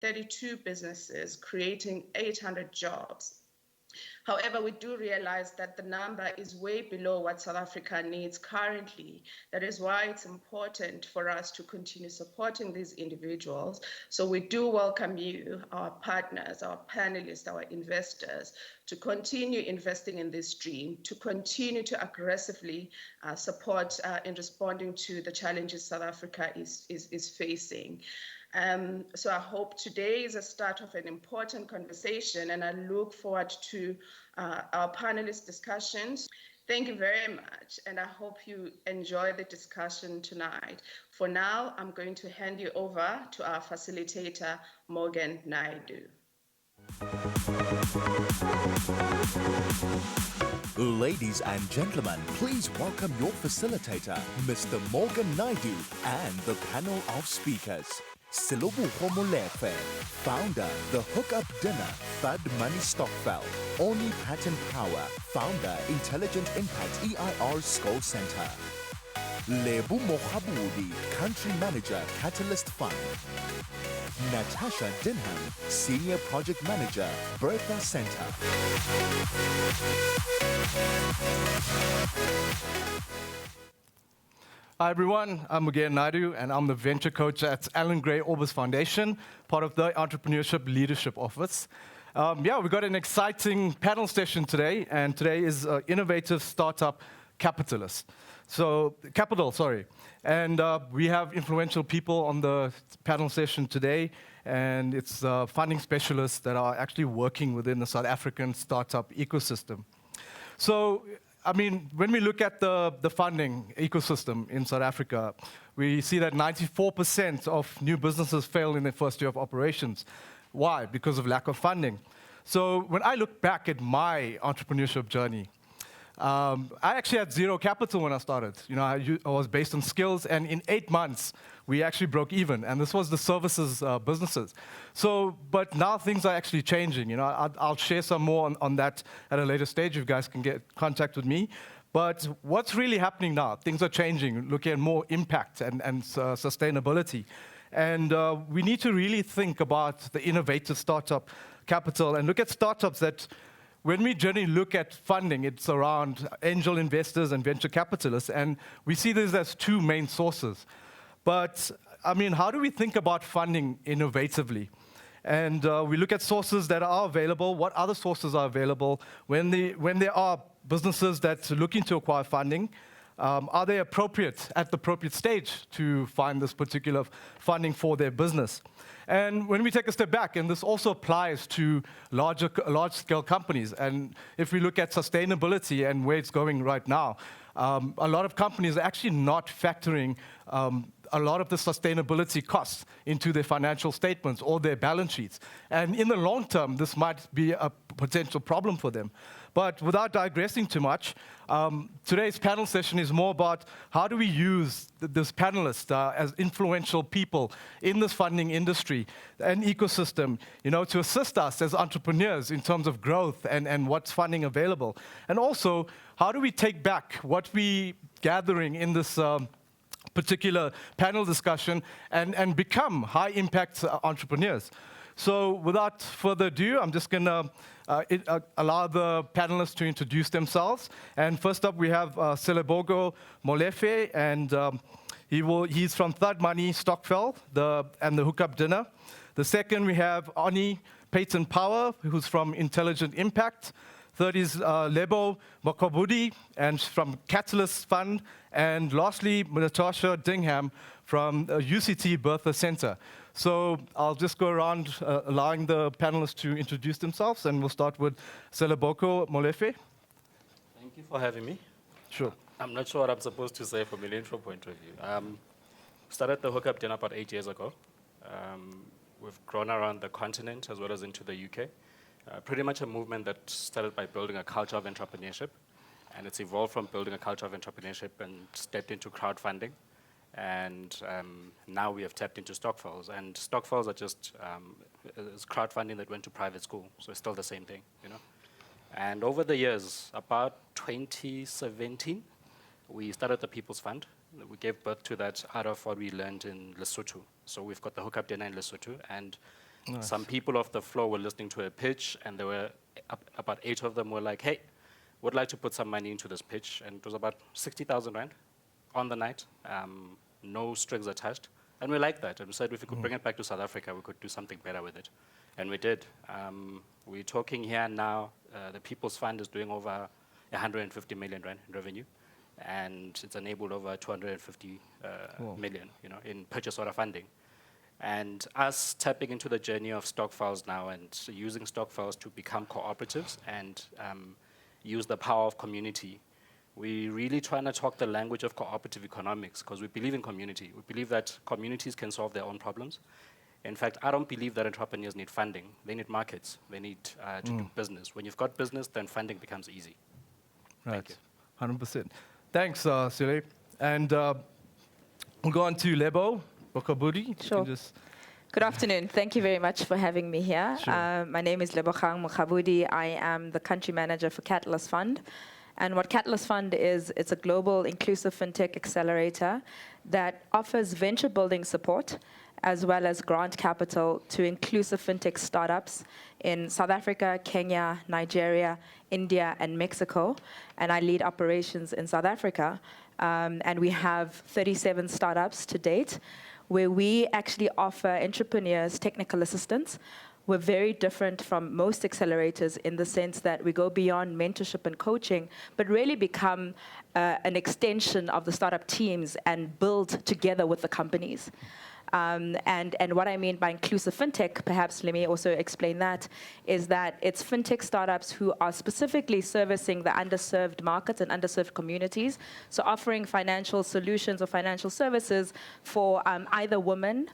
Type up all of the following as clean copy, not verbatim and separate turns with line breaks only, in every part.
32 businesses, creating 800 jobs. However, we do realize that the number is way below what South Africa needs currently. That is why it's important for us to continue supporting these individuals. So we do welcome you, our partners, our panelists, our investors, to continue investing in this dream, to continue to aggressively support in responding to the challenges South Africa is facing. So I hope today is a start of an important conversation, and I look forward to our panelist discussions. Thank you very much, and I hope you enjoy the discussion tonight. For now, I'm going to hand you over to our facilitator, Morgan Naidu.
Ladies and gentlemen, please welcome your facilitator, Mr. Morgan Naidu, and the panel of speakers. Selebogo Molefe, founder, the Hookup Dinner, THUDMoney Stokvel. Aunnie Patton-Power, founder, Intelligent Impact EIR School Center. Lebo Mokgabudi, country manager, Catalyst Fund. Natasha Dingham, senior project manager, Bertha Center.
Hi everyone, I'm Morgan Naidu and I'm the venture coach at Alan Gray Orbis Foundation, part of the Entrepreneurship Leadership Office. We've got an exciting panel session today, and today is Innovative Startup Capital. And we have influential people on the panel session today, and it's funding specialists that are actually working within the South African startup ecosystem. So, I mean, when we look at the funding ecosystem in South Africa, we see that 94% of new businesses fail in their first year of operations. Why? Because of lack of funding. So when I look back at my entrepreneurship journey, I actually had zero capital when I started. You know, I was based on skills, and in 8 months, we actually broke even, and this was the services businesses. So, but now things are actually changing. You know, I'll share some more on that at a later stage. You guys can get contact with me. But what's really happening now? Things are changing, looking at more impact and sustainability. And we need to really think about the innovative startup capital and look at startups that, when we generally look at funding, it's around angel investors and venture capitalists, and we see this as two main sources. But, I mean, how do we think about funding innovatively? And we look at sources that are available, what other sources are available, when there are businesses that are looking to acquire funding, are they appropriate at the appropriate stage to find this particular funding for their business? And when we take a step back, and this also applies to large-scale companies, and if we look at sustainability and where it's going right now, a lot of companies are actually not factoring a lot of the sustainability costs into their financial statements or their balance sheets. And in the long term, this might be a potential problem for them. But without digressing too much, today's panel session is more about how do we use this panelists as influential people in this funding industry and ecosystem, you know, to assist us as entrepreneurs in terms of growth and what's funding available. And also, how do we take back what we gathering in this particular panel discussion and become high-impact entrepreneurs. So without further ado, I'm just going to allow the panelists to introduce themselves. And first up, we have Selebogo Molefe, and he's from THUDMoney Stokvel and the Hookup Dinner. The second, we have Aunnie Patton-Power, who's from Intelligent Impact. Third is Lebo Mokgabudi, and from Catalyst Fund. And lastly, Natasha Dingham from UCT Bertha Center. So I'll just go around allowing the panelists to introduce themselves, and we'll start with Selebogo Molefe.
Thank you for having me.
Sure.
I'm not sure what I'm supposed to say from an intro point of view. Started the Hookup Dinner about 8 years ago. We've grown around the continent as well as into the UK. Pretty much a movement that started by building a culture of entrepreneurship, and it's evolved from building a culture of entrepreneurship and stepped into crowdfunding. And now we have tapped into Stokvels, and Stokvels are just it's crowdfunding that went to private school, so it's still the same thing, you know. And over the years, about 2017, we started the People's Fund. We gave birth to that out of what we learned in Lesotho. So we've got the Hookup Dinner in Lesotho, and
Nice.
Some people off the floor were listening to a pitch, and there were about 8 of them were like, hey, would like to put some money into this pitch. And it was about 60,000 rand on the night, no strings attached. And we liked that. And we said if we could bring it back to South Africa, we could do something better with it. And we did. We're talking here now, the People's Fund is doing over 150 million rand in revenue. And it's enabled over 250 million, in purchase order funding. And us tapping into the journey of Stokvels now and using Stokvels to become cooperatives and use the power of community. We're really trying to talk the language of cooperative economics because we believe in community. We believe that communities can solve their own problems. In fact, I don't believe that entrepreneurs need funding. They need markets. They need to do business. When you've got business, then funding becomes easy.
Right,
Thank you.
100%. Thanks, Sile. And we'll go on to Lebo, Mokgabudi.
Sure. Good afternoon. Thank you very much for having me here.
Sure.
My name is Lebo Mokgabudi. I am the country manager for Catalyst Fund. And what Catalyst Fund is, it's a global inclusive fintech accelerator that offers venture building support as well as grant capital to inclusive fintech startups in South Africa, Kenya, Nigeria, India, and Mexico. And I lead operations in South Africa. And we have 37 startups to date, where we actually offer entrepreneurs technical assistance. We're very different from most accelerators in the sense that we go beyond mentorship and coaching, but really become an extension of the startup teams and build together with the companies. And what I mean by inclusive fintech, perhaps let me also explain that, is that it's fintech startups who are specifically servicing the underserved markets and underserved communities, so offering financial solutions or financial services for either women,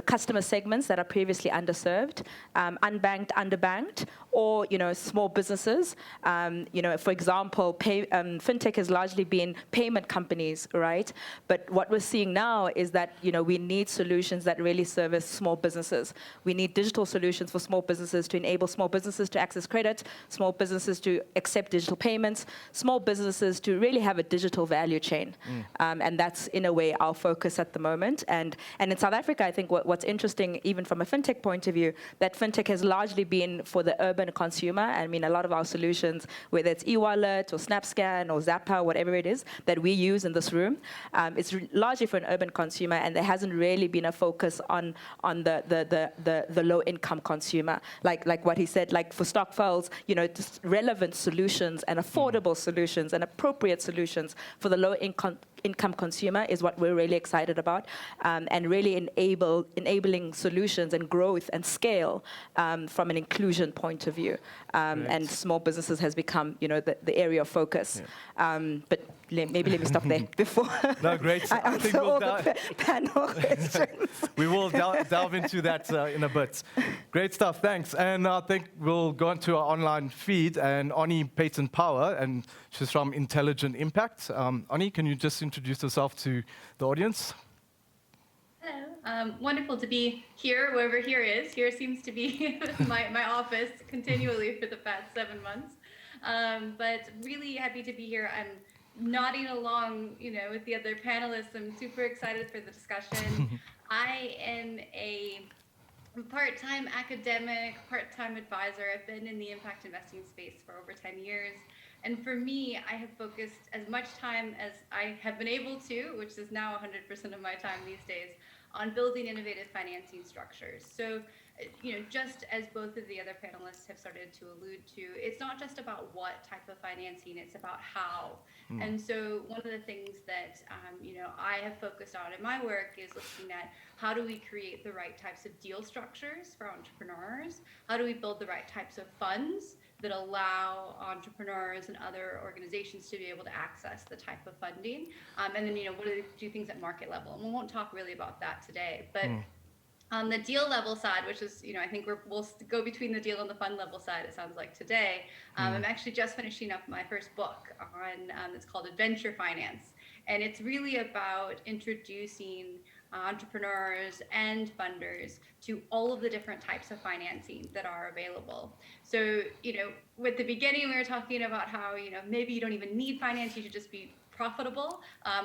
customer segments that are previously underserved, unbanked, underbanked, or small businesses. For example, fintech has largely been payment companies, right? But what we're seeing now is that we need solutions that really service small businesses. We need digital solutions for small businesses to enable small businesses to access credit, small businesses to accept digital payments, small businesses to really have a digital value chain. And that's, in a way, our focus at the moment. And in South Africa, I think what's interesting, even from a fintech point of view, that fintech has largely been for the urban consumer. I mean, a lot of our solutions, whether it's e-wallet or SnapScan or Zappa, whatever it is that we use in this room, it's largely for an urban consumer, and there hasn't really been a focus on the low-income consumer. Like what he said, like for Stokvels, just relevant solutions and affordable solutions and appropriate solutions for the low-income consumer is what we're really excited about, and really enabling solutions and growth and scale from an inclusion point of view. And small businesses has become, the area of focus. Yeah. But maybe let me stop there before
No, great.
I answer all the panel questions.
We will delve into that in a bit. Great stuff, thanks. And I think we'll go into our online feed, and Aunnie Patton-Power, and she's from Intelligent Impact. Aunnie, can you just introduce yourself to the audience?
Hello. Wonderful to be here, wherever here is. Here seems to be my office continually for the past 7 months. But really happy to be here. I'm nodding along, with the other panelists. I'm super excited for the discussion. I am a part-time academic, part-time advisor. I've been in the impact investing space for over 10 years. And for me, I have focused as much time as I have been able to, which is now 100% of my time these days, on building innovative financing structures. So, just as both of the other panelists have started to allude to, it's not just about what type of financing, it's about how. And so one of the things that, I have focused on in my work is looking at how do we create the right types of deal structures for entrepreneurs? How do we build the right types of funds that allow entrepreneurs and other organizations to be able to access the type of funding? And then, what do things at market level? And we won't talk really about that today, but on the deal level side, which is, I think we'll go between the deal and the fund level side, it sounds like today. I'm actually just finishing up my first book on, it's called Adventure Finance. And it's really about introducing entrepreneurs and funders to all of the different types of financing that are available. So, with the beginning, we were talking about how, maybe you don't even need finance, you should just be profitable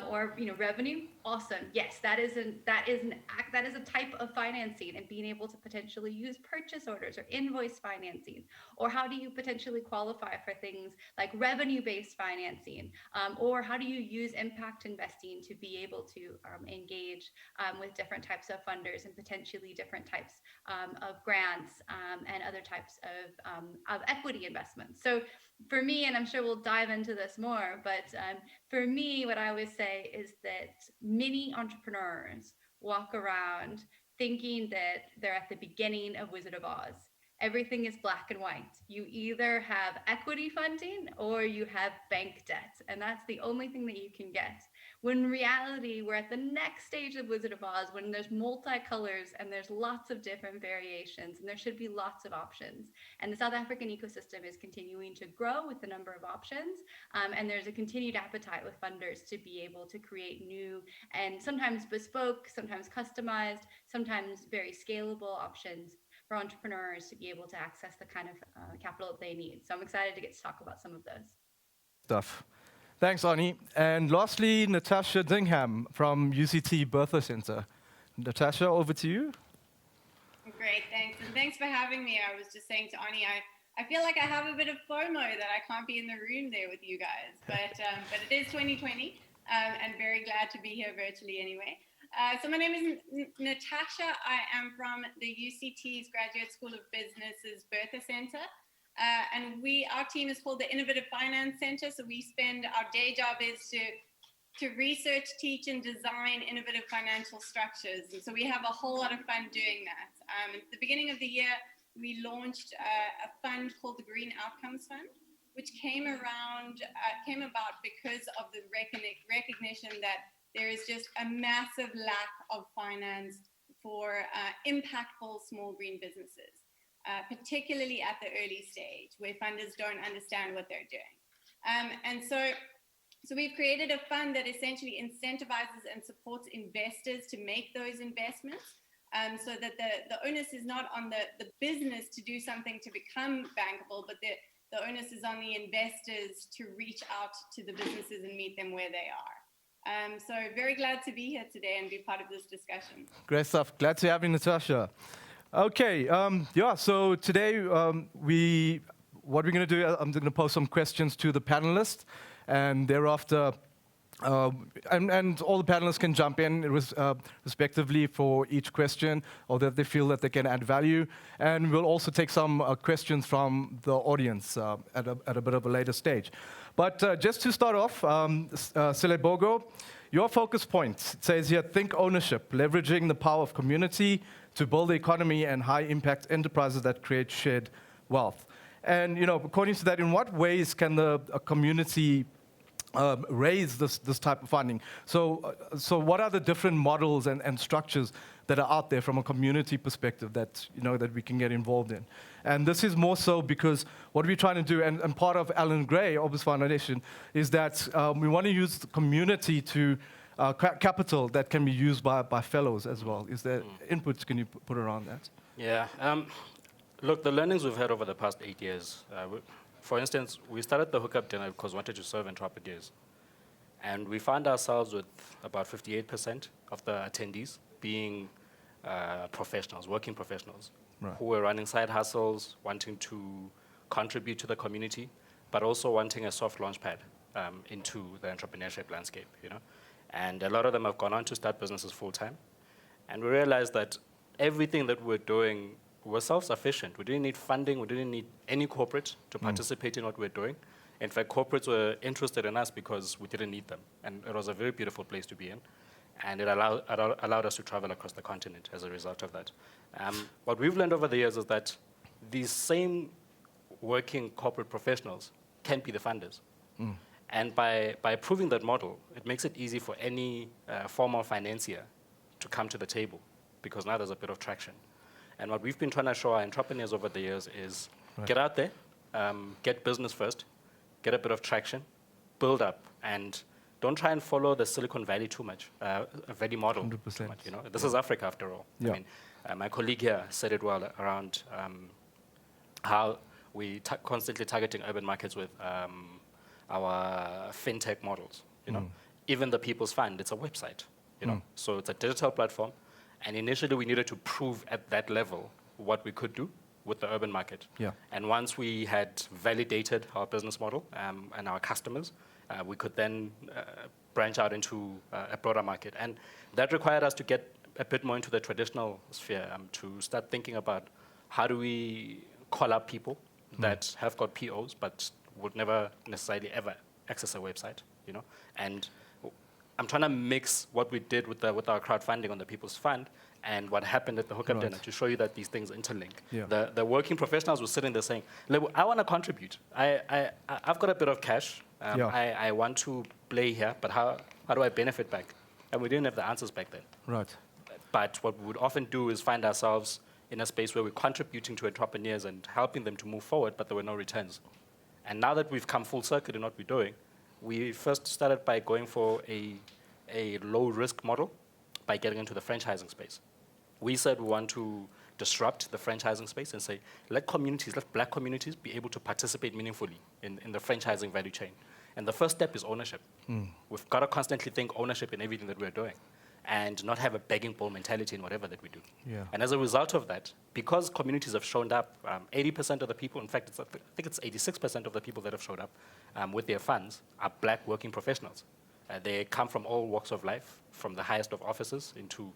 or revenue, awesome. Yes, that is a type of financing, and being able to potentially use purchase orders or invoice financing, or how do you potentially qualify for things like revenue-based financing, or how do you use impact investing to be able to engage with different types of funders and potentially different types of grants and other types of equity investments. So for me, and I'm sure we'll dive into this more, but for me, what I always say is that many entrepreneurs walk around thinking that they're at the beginning of Wizard of Oz. Everything is black and white. You either have equity funding or you have bank debt, and that's the only thing that you can get. When in reality, we're at the next stage of Wizard of Oz, when there's multicolors and there's lots of different variations, and there should be lots of options. And the South African ecosystem is continuing to grow with the number of options, and there's a continued appetite with funders to be able to create new and sometimes bespoke, sometimes customized, sometimes very scalable options for entrepreneurs to be able to access the kind of capital that they need. So I'm excited to get to talk about some of those.
Stuff. Thanks, Aunnie. And lastly, Natasha Dingham from UCT Bertha Center. Natasha, over to you.
Great, thanks. And thanks for having me. I was just saying to Aunnie, I feel like I have a bit of FOMO that I can't be in the room there with you guys. But it is 2020, and very glad to be here virtually anyway. So my name is Natasha. I am from the UCT's Graduate School of Business's Bertha Center. And our team is called the Innovative Finance Center. So we spend, our day job is to research, teach, and design innovative financial structures. And so we have a whole lot of fun doing that. At the beginning of the year, we launched a fund called the Green Outcomes Fund, which came about because of the recognition that there is just a massive lack of finance for impactful small green businesses, particularly at the early stage where funders don't understand what they're doing. And so we've created a fund that essentially incentivizes and supports investors to make those investments, so that the onus is not on the business to do something to become bankable, but the onus is on the investors to reach out to the businesses and meet them where they are. So very glad to be here today and be part of this discussion.
Great stuff. Glad to have you, Natasha. Okay, so today what we're going to do, I'm going to pose some questions to the panelists, and thereafter, and all the panelists can jump in respectively for each question, or that they feel that they can add value. And we'll also take some questions from the audience at a bit of a later stage. But just to start off, Selebogo, your focus point, it says here, think ownership, leveraging the power of community to build the economy and high-impact enterprises that create shared wealth. And according to that, in what ways can a community raise this type of funding? So what are the different models and structures that are out there from a community perspective that that we can get involved in? And this is more so because what we're trying to do, and part of Alan Gray, Orbis Foundation, is that we want to use the community to capital that can be used by fellows as well. Is there inputs can you put around that?
Yeah. Look, the learnings we've had over the past 8 years, for instance, we started the Hookup dinner because we wanted to serve entrepreneurs. And we found ourselves with about 58% of the attendees being professionals, working professionals,
right,
who were running side hustles, wanting to contribute to the community, but also wanting a soft launch pad into the entrepreneurship landscape, And a lot of them have gone on to start businesses full-time. And we realized that everything that we're doing, we're self-sufficient. We didn't need funding. We didn't need any corporate to participate in what we're doing. In fact, corporates were interested in us because we didn't need them. And it was a very beautiful place to be in. And it allowed us to travel across the continent as a result of that. What we've learned over the years is that these same working corporate professionals can be the funders. And by proving that model, it makes it easy for any formal financier to come to the table, because now there's a bit of traction. And what we've been trying to show our entrepreneurs over the years is get out there, get business first, get a bit of traction, build up, and don't try and follow the Silicon Valley too much, Valley model
100%.
too much. This is Africa after all.
Yeah.
I mean, my colleague here said it well around how we constantly targeting urban markets with our fintech models. you know. Even the People's Fund, it's a website, you know. So it's a digital platform. And initially, we needed to prove at that level what we could do with the urban market.
Yeah.
And once we had validated our business model and our customers, we could then branch out into a broader market. And that required us to get a bit more into the traditional sphere, to start thinking about how do we call up people that have got POs but would never necessarily ever access a website, you know. And I'm trying to mix what we did with our crowdfunding on the People's Fund and what happened at the Hookup dinner to show you that these things interlink.
Yeah.
The working professionals were sitting there saying, Lebo, I want to contribute. I've got a bit of cash. I want to play here, but how do I benefit back? And we didn't have the answers back then.
Right.
But what we would often do is find ourselves in a space where we're contributing to entrepreneurs and helping them to move forward, but there were no returns. And now that we've come full circuit in what we're doing, we first started by going for a low-risk model by getting into the franchising space. We said we want to disrupt the franchising space and say, let black communities be able to participate meaningfully in the franchising value chain. And the first step is ownership. We've got to constantly think ownership in everything that we're doing and not have a begging bowl mentality in whatever that we do.
Yeah.
And as a result of that, because communities have shown up, 80% of the people, in fact, I think it's 86% of the people that have showed up with their funds are black working professionals. They come from all walks of life, from the highest of officers into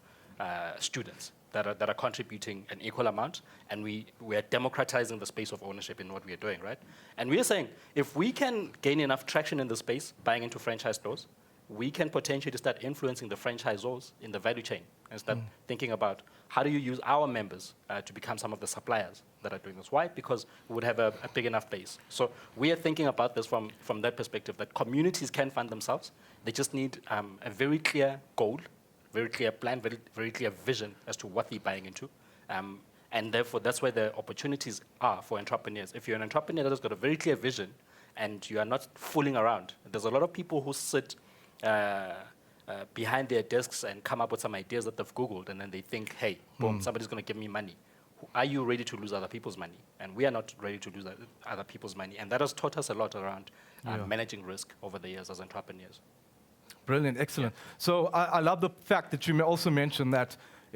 students that are contributing an equal amount, and we are democratizing the space of ownership in what we are doing, right? And we are saying, if we can gain enough traction in the space, buying into franchise stores, we can potentially start influencing the franchisors in the value chain and start thinking about how do you use our members to become some of the suppliers that are doing this. Why? Because we would have a big enough base. So we are thinking about this from that perspective, that communities can fund themselves. They just need a very clear goal, very clear plan, very clear vision as to what they're buying into. And therefore, that's where the opportunities are for entrepreneurs. If you're an entrepreneur that has got a very clear vision and you are not fooling around, there's a lot of people who sit behind their desks and come up with some ideas that they've Googled, and then they think, hey, boom, somebody's going to give me money. Are you ready to lose other people's money? And we are not ready to lose other people's money. And that has taught us a lot around managing risk over the years as entrepreneurs.
Brilliant, excellent. So I love the fact that you may also mentioned that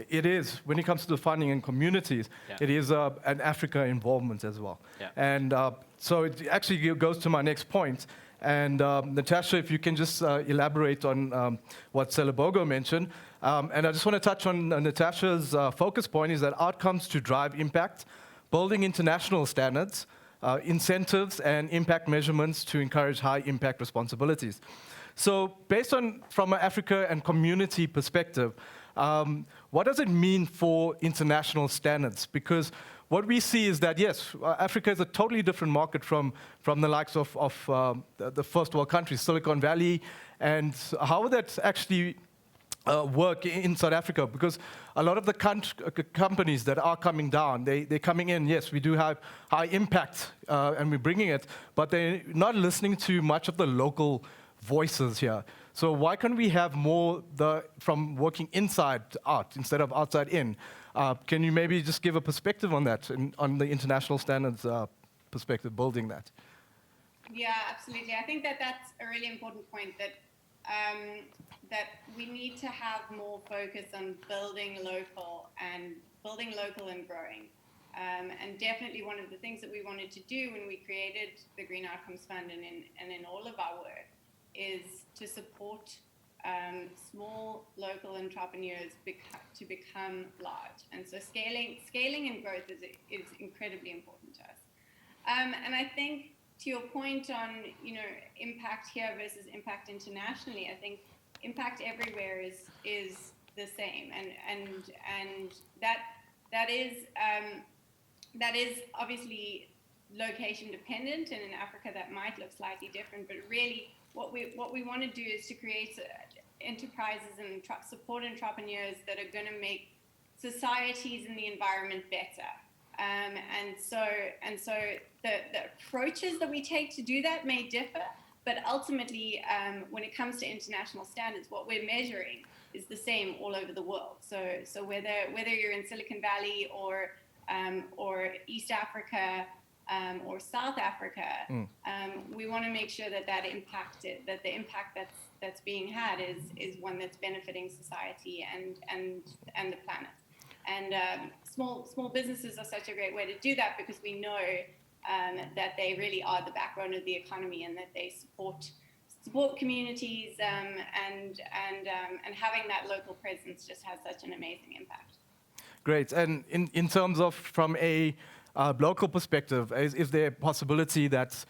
it is, when it comes to the funding and communities, it is an Africa involvement as well.
Yeah.
And so it actually goes to my next point. And Natasha, if you can just elaborate on what Selebogo mentioned. And I just want to touch on Natasha's focus point is that outcomes to drive impact, building international standards, incentives and impact measurements to encourage high impact responsibilities. So based on, from an Africa and community perspective, what does it mean for international standards? Because what we see is that, yes, Africa is a totally different market from the likes of the first world countries, Silicon Valley. And how would that actually work in South Africa? Because a lot of the companies that are coming down, they're coming in, yes, we do have high impact and we're bringing it, but they're not listening to much of the local voices here. So why can't we have more from working inside out instead of outside in? Can you maybe just give a perspective on that, on the international standards perspective, building that?
Yeah, absolutely. I think that's a really important point, that we need to have more focus on building local and growing. And definitely one of the things that we wanted to do when we created the Green Outcomes Fund and in all of our work is to support small local entrepreneurs to become large. And so scaling and growth is incredibly important to us. And I think to your point on, impact here versus impact internationally, I think impact everywhere is the same. And that is obviously location dependent, and in Africa that might look slightly different, but really what we want to do is to create enterprises and support entrepreneurs that are going to make societies and the environment better. And so the approaches that we take to do that may differ, but ultimately, when it comes to international standards, what we're measuring is the same all over the world. So whether you're in Silicon Valley or East Africa, or South Africa, we want to make sure that the impact that's being had is one that's benefiting society and the planet. And small businesses are such a great way to do that, because we know that they really are the backbone of the economy, and that they support communities, and having that local presence just has such an amazing impact.
Great. And in terms of from a local perspective, is there a possibility that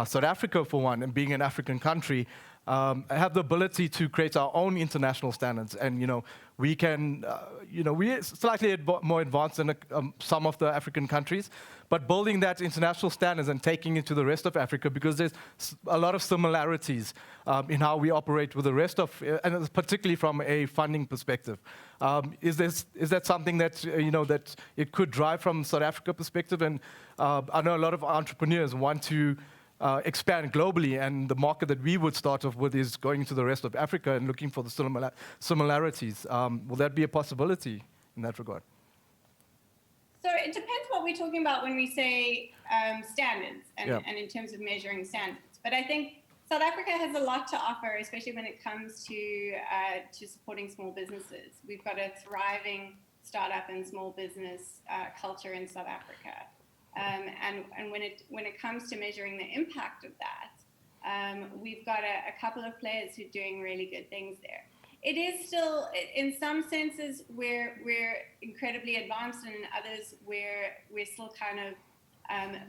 South Africa, for one, and being an African country, have the ability to create our own international standards? And, we can, we're slightly more advanced than some of the African countries, but building that international standards and taking it to the rest of Africa, because there's a lot of similarities in how we operate with the rest of, and particularly from a funding perspective. Is that something that, that it could drive from South Africa perspective? And I know a lot of entrepreneurs want to expand globally, and the market that we would start off with is going to the rest of Africa and looking for the similarities. Will that be a possibility in that regard?
So it depends what we're talking about when we say standards and in terms of measuring standards. But I think South Africa has a lot to offer, especially when it comes to supporting small businesses. We've got a thriving startup and small business culture in South Africa. And when it comes to measuring the impact of that, we've got a couple of players who are doing really good things there. It is still, in some senses, we're incredibly advanced, and in others, we're still kind of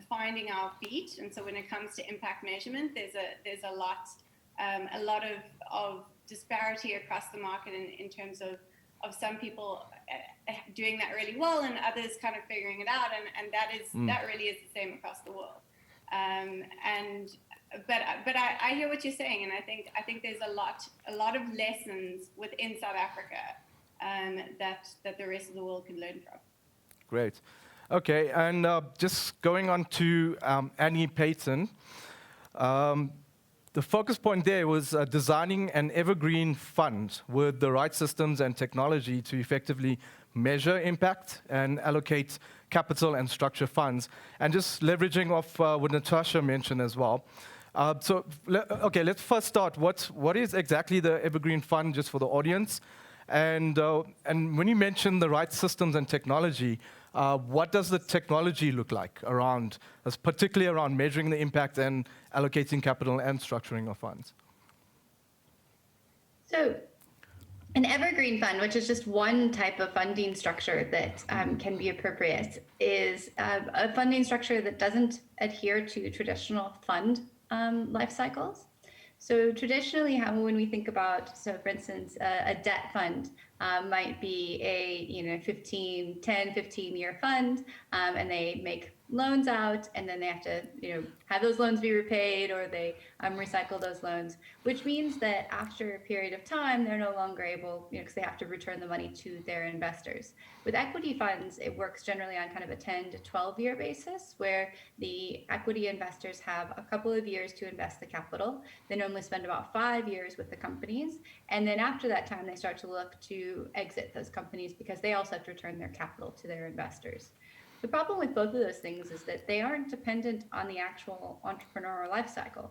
finding our feet. And so when it comes to impact measurement, there's a lot of disparity across the market in terms of some people doing that really well and others kind of figuring it out, and that really is the same across the world. But I hear what you're saying, and I think there's a lot of lessons within South Africa that the rest of the world can learn from.
Great. Okay, and just going on to Aunnie Patton. The focus point there was designing an evergreen fund with the right systems and technology to effectively measure impact and allocate capital and structure funds, and just leveraging off what Natasha mentioned as well. Okay, let's first start. What is exactly the evergreen fund, just for the audience? And when you mention the right systems and technology, what does the technology look like around, particularly around measuring the impact and allocating capital and structuring of funds?
So an evergreen fund, which is just one type of funding structure that can be appropriate, is a funding structure that doesn't adhere to traditional fund life cycles. So traditionally, when we think about, so for instance, a debt fund might be a 10-15-year fund, and they make loans out, and then they have to have those loans be repaid, or they recycle those loans, which means that after a period of time, they're no longer able, because they have to return the money to their investors. With equity funds, it works generally on kind of a 10 to 12-year basis, where the equity investors have a couple of years to invest the capital. They normally spend about 5 years with the companies, and then after that time, they start to look to exit those companies, because they also have to return their capital to their investors. The problem with both of those things is that they aren't dependent on the actual entrepreneurial life cycle.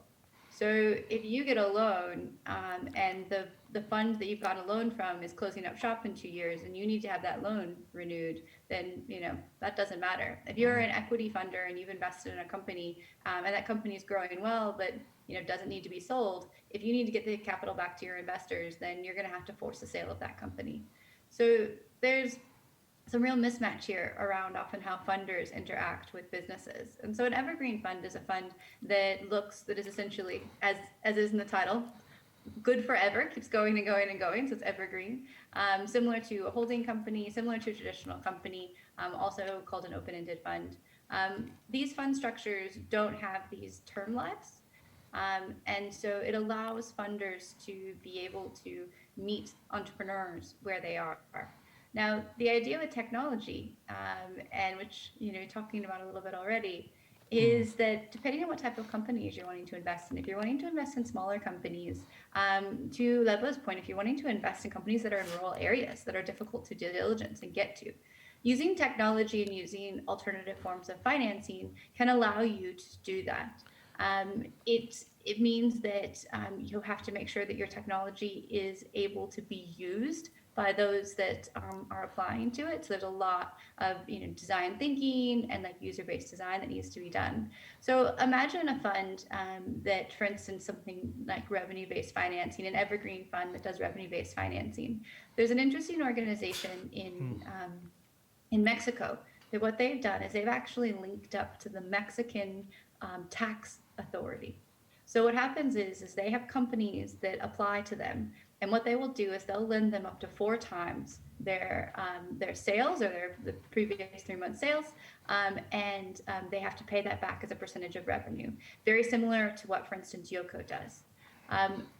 So if you get a loan and the fund that you've got a loan from is closing up shop in 2 years, and you need to have that loan renewed, then that doesn't matter. If you're an equity funder and you've invested in a company and that company is growing well, but doesn't need to be sold, if you need to get the capital back to your investors, then you're going to have to force the sale of that company. So there's some real mismatch here around often how funders interact with businesses. And so an evergreen fund is a fund that is essentially, as is in the title, good forever, keeps going and going and going, so it's evergreen. Similar to a holding company, similar to a traditional company, also called an open-ended fund. These fund structures don't have these term lives, and so it allows funders to be able to meet entrepreneurs where they are. Now, the idea with technology, and which you're talking about a little bit already, is that depending on what type of companies you're wanting to invest in, if you're wanting to invest in smaller companies, to Lebo's point, if you're wanting to invest in companies that are in rural areas that are difficult to due diligence and get to, Using technology and using alternative forms of financing can allow you to do that. It means that you have to make sure that your technology is able to be used by those that are applying to it. So there's a lot of design thinking and like user-based design that needs to be done. So imagine a fund that, for instance, something like revenue-based financing, an evergreen fund that does revenue-based financing. There's an interesting organization in Mexico that what they've done is they've actually linked up to the Mexican tax authority. So what happens is they have companies that apply to them, and what they will do is they'll lend them up to 4 times their sales or the previous 3 months sales, and they have to pay that back as a percentage of revenue. Very similar to what, for instance, Yoko does.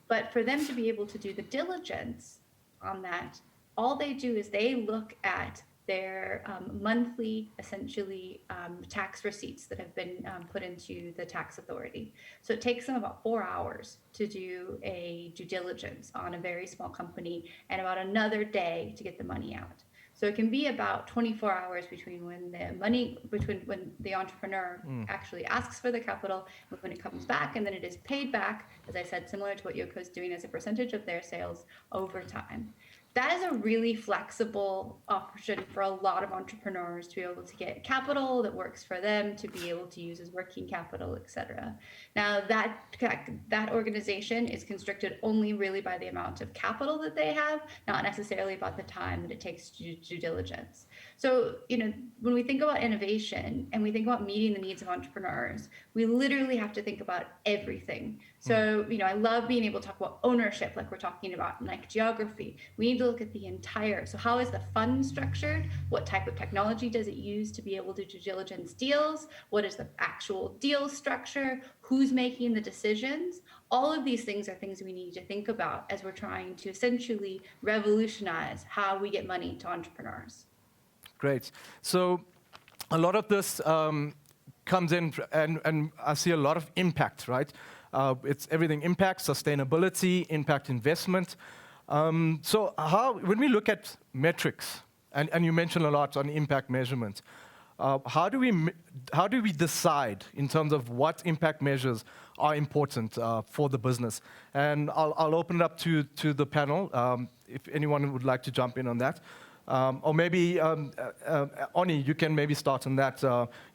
But for them to be able to do the diligence on that, all they do is they look at their monthly, essentially, tax receipts that have been put into the tax authority. So it takes them about 4 hours to do a due diligence on a very small company and about another day to get the money out. So it can be about 24 hours between when the entrepreneur actually asks for the capital and when it comes back, and then it is paid back, as I said, similar to what Yoko is doing as a percentage of their sales over time. That is a really flexible option for a lot of entrepreneurs to be able to get capital that works for them, to be able to use as working capital, et cetera. Now, that organization is constricted only really by the amount of capital that they have, not necessarily about the time that it takes to do due diligence. So, when we think about innovation and we think about meeting the needs of entrepreneurs, we literally have to think about everything. So, I love being able to talk about ownership, like we're talking about, and like geography. We need to look at the entire. So how is the fund structured? What type of technology does it use to be able to due diligence deals? What is the actual deal structure? Who's making the decisions? All of these things are things we need to think about as we're trying to essentially revolutionize how we get money to entrepreneurs.
Great. So a lot of this comes in, and I see a lot of impact, right? It's everything: impact, sustainability, impact investment. So when we look at metrics, and you mentioned a lot on impact measurement, how do we decide in terms of what impact measures are important for the business? And I'll open it up to the panel if anyone would like to jump in on that. Or maybe, Aunnie, you can maybe start on that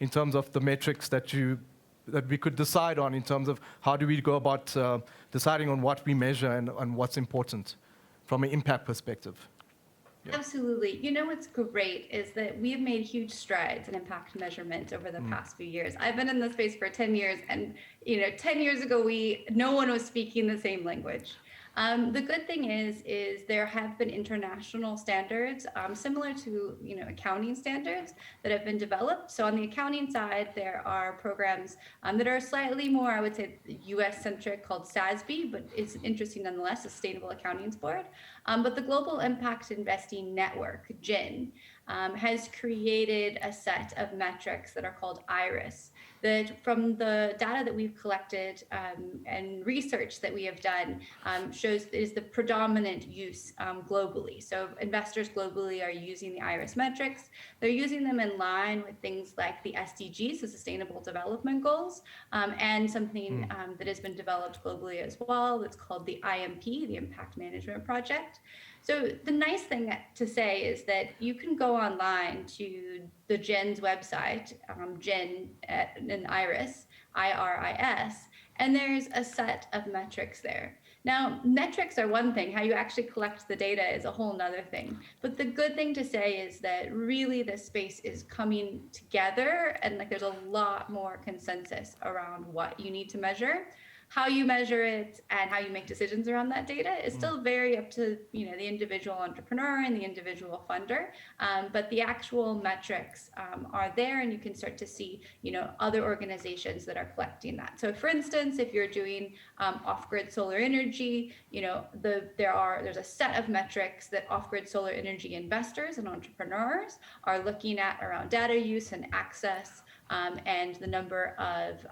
in terms of the metrics that we could decide on in terms of how do we go about deciding on what we measure and what's important from an impact perspective.
Yeah. Absolutely. What's great is that we have made huge strides in impact measurement over the past few years. I've been in this space for 10 years, and 10 years ago, no one was speaking the same language. The good thing is there have been international standards similar to accounting standards that have been developed. So on the accounting side, there are programs that are slightly more, I would say, U.S. centric, called SASB, but it's interesting nonetheless, Sustainable Accounting Board. But the Global Impact Investing Network, GIN, has created a set of metrics that are called IRIS. That from the data that we've collected and research that we have done shows is the predominant use globally. So investors globally are using the IRIS metrics. They're using them in line with things like the SDGs, the Sustainable Development Goals, and something that has been developed globally as well. It's called the IMP, the Impact Management Project. So the nice thing to say is that you can go online to the GIN's website, GIN and IRIS, IRIS, and there's a set of metrics there. Now, metrics are one thing. How you actually collect the data is a whole nother thing. But the good thing to say is that really this space is coming together, and there's a lot more consensus around what you need to measure. How you measure it and how you make decisions around that data is still very up to the individual entrepreneur and the individual funder, but the actual metrics are there, and you can start to see other organizations that are collecting that. So, for instance, if you're doing off-grid solar energy, there's a set of metrics that off-grid solar energy investors and entrepreneurs are looking at around data use and access, and the number of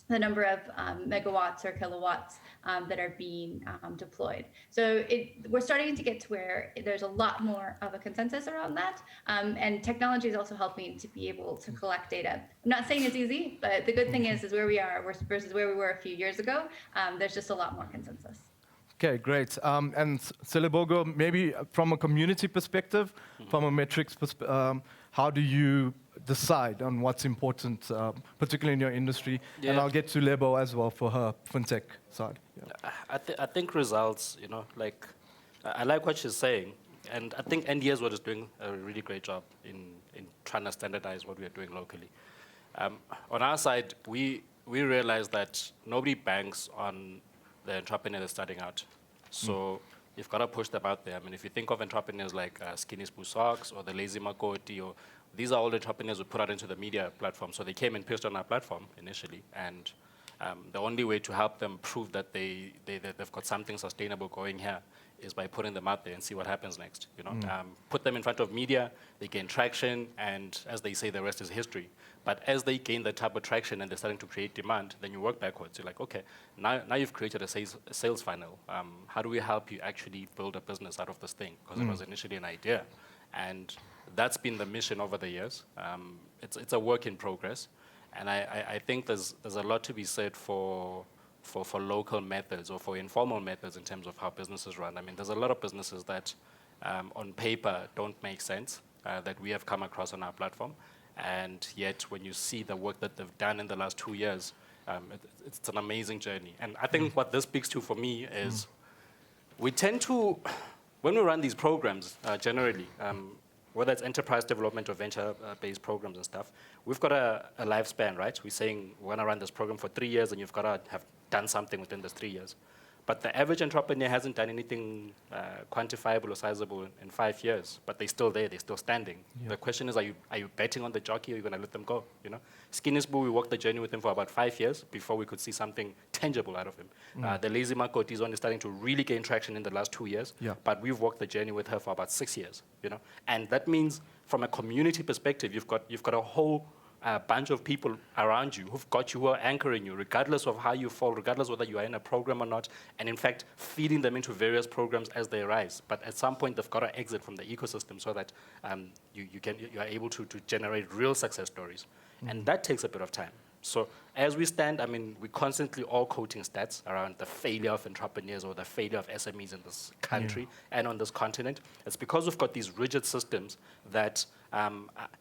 the number of megawatts or kilowatts that are being deployed. So we're starting to get to where there's a lot more of a consensus around that. And technology is also helping to be able to collect data. I'm not saying it's easy, but the good thing is where we are versus where we were a few years ago, there's just a lot more consensus.
Okay, great. And Selebogo, maybe from a community perspective, from a metrics perspective, how do you decide on what's important, particularly in your industry?
Yeah.
And I'll get to Lebo as well for her fintech side. Yeah.
I think results, like, I like what she's saying. And I think NDS is doing a really great job in trying to standardize what we are doing locally. On our side, we realize that nobody banks on the entrepreneur that's starting out. So you've got to push them out there. I mean, if you think of entrepreneurs like Skinny Spoo Socks or the Lazy Makoti, or these are all the entrepreneurs we put out into the media platform. So they came and pitched on our platform initially. And the only way to help them prove that they've got something sustainable going here is by putting them out there and see what happens next. Put them in front of media, they gain traction, and as they say, the rest is history. But as they gain that type of traction and they're starting to create demand, then you work backwards. You're like, okay, now you've created a sales funnel. How do we help you actually build a business out of this thing? Because it was initially an idea. And that's been the mission over the years. It's a work in progress. And I think there's a lot to be said for local methods or for informal methods in terms of how businesses run. I mean, there's a lot of businesses that on paper don't make sense that we have come across on our platform. And yet, when you see the work that they've done in the last 2 years, it's an amazing journey. And I think what this speaks to for me is we tend to, when we run these programs generally, whether it's enterprise development or venture-based programs and stuff, we've got a lifespan, right? We're saying we want to run this program for 3 years, and you've got to have done something within those 3 years. But the average entrepreneur hasn't done anything quantifiable or sizable in 5 years, but they're still there, they're still standing. Yeah. The question is, are you betting on the jockey, or are you going to let them go? Skinny Spoo, we walked the journey with him for about 5 years before we could see something tangible out of him. The Lazy Makoti is only starting to really gain traction in the last 2 years, but we've walked the journey with her for about 6 years. And that means, from a community perspective, you've got a whole bunch of people around you who've got you, who are anchoring you, regardless of how you fall, regardless whether you are in a program or not, and in fact, feeding them into various programs as they arise. But at some point, they've got to exit from the ecosystem so that you are able to generate real success stories. And that takes a bit of time. So as we stand, I mean, we're constantly all quoting stats around the failure of entrepreneurs or the failure of SMEs in this country and on this continent. It's because we've got these rigid systems that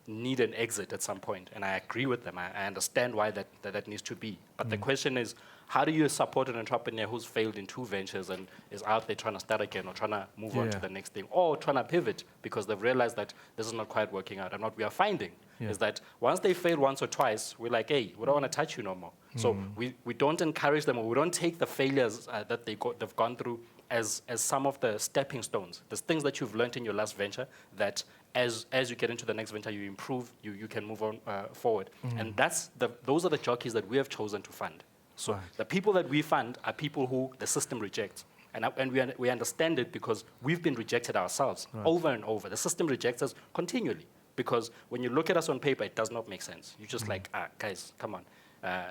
need an exit at some point. And I agree with them. I understand why that needs to be. But the question is, how do you support an entrepreneur who's failed in 2 ventures and is out there trying to start again, or trying to move on to the next thing, or trying to pivot because they've realized that this is not quite working out? And what we are finding is that once they fail once or twice, we're like, hey, we don't want to touch you no more. So we don't encourage them, or we don't take the failures that they've gone through as some of the stepping stones, the things that you've learned in your last venture, that as you get into the next venture, you improve, you can move on forward. And those are the jockeys that we have chosen to fund. So the people that we fund are people who the system rejects. And we understand it because we've been rejected ourselves over and over. The system rejects us continually because when you look at us on paper, it does not make sense. You're just like, guys, come on.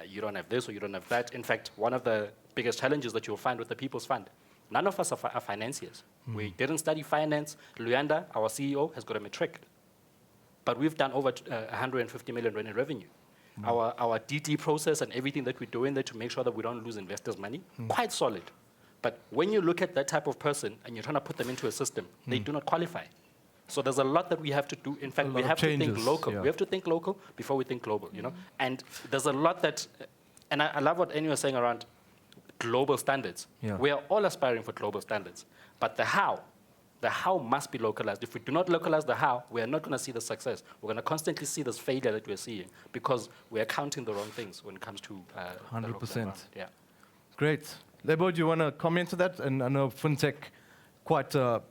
You don't have this or you don't have that. In fact, one of the biggest challenges that you'll find with the People's Fund, none of us are financiers. We didn't study finance. Luyanda, our CEO, has got a matric. But we've done over 150 million rand in revenue. Our DD process and everything that we're doing there to make sure that we don't lose investors' money, quite solid. But when you look at that type of person and you're trying to put them into a system, they do not qualify. So there's a lot that we have to do. In fact, we have to think local. We have to think local before we think global, And there's a lot that, and I love what Aunnie was saying around global standards. We are all aspiring for global standards. But the how must be localized. If we do not localize the how, we are not going to see the success. We're going to constantly see this failure that we're seeing because we are counting the wrong things when it comes to
100%.
Yeah.
Great. Lebo, do you want to comment to that? And I know fintech, quite a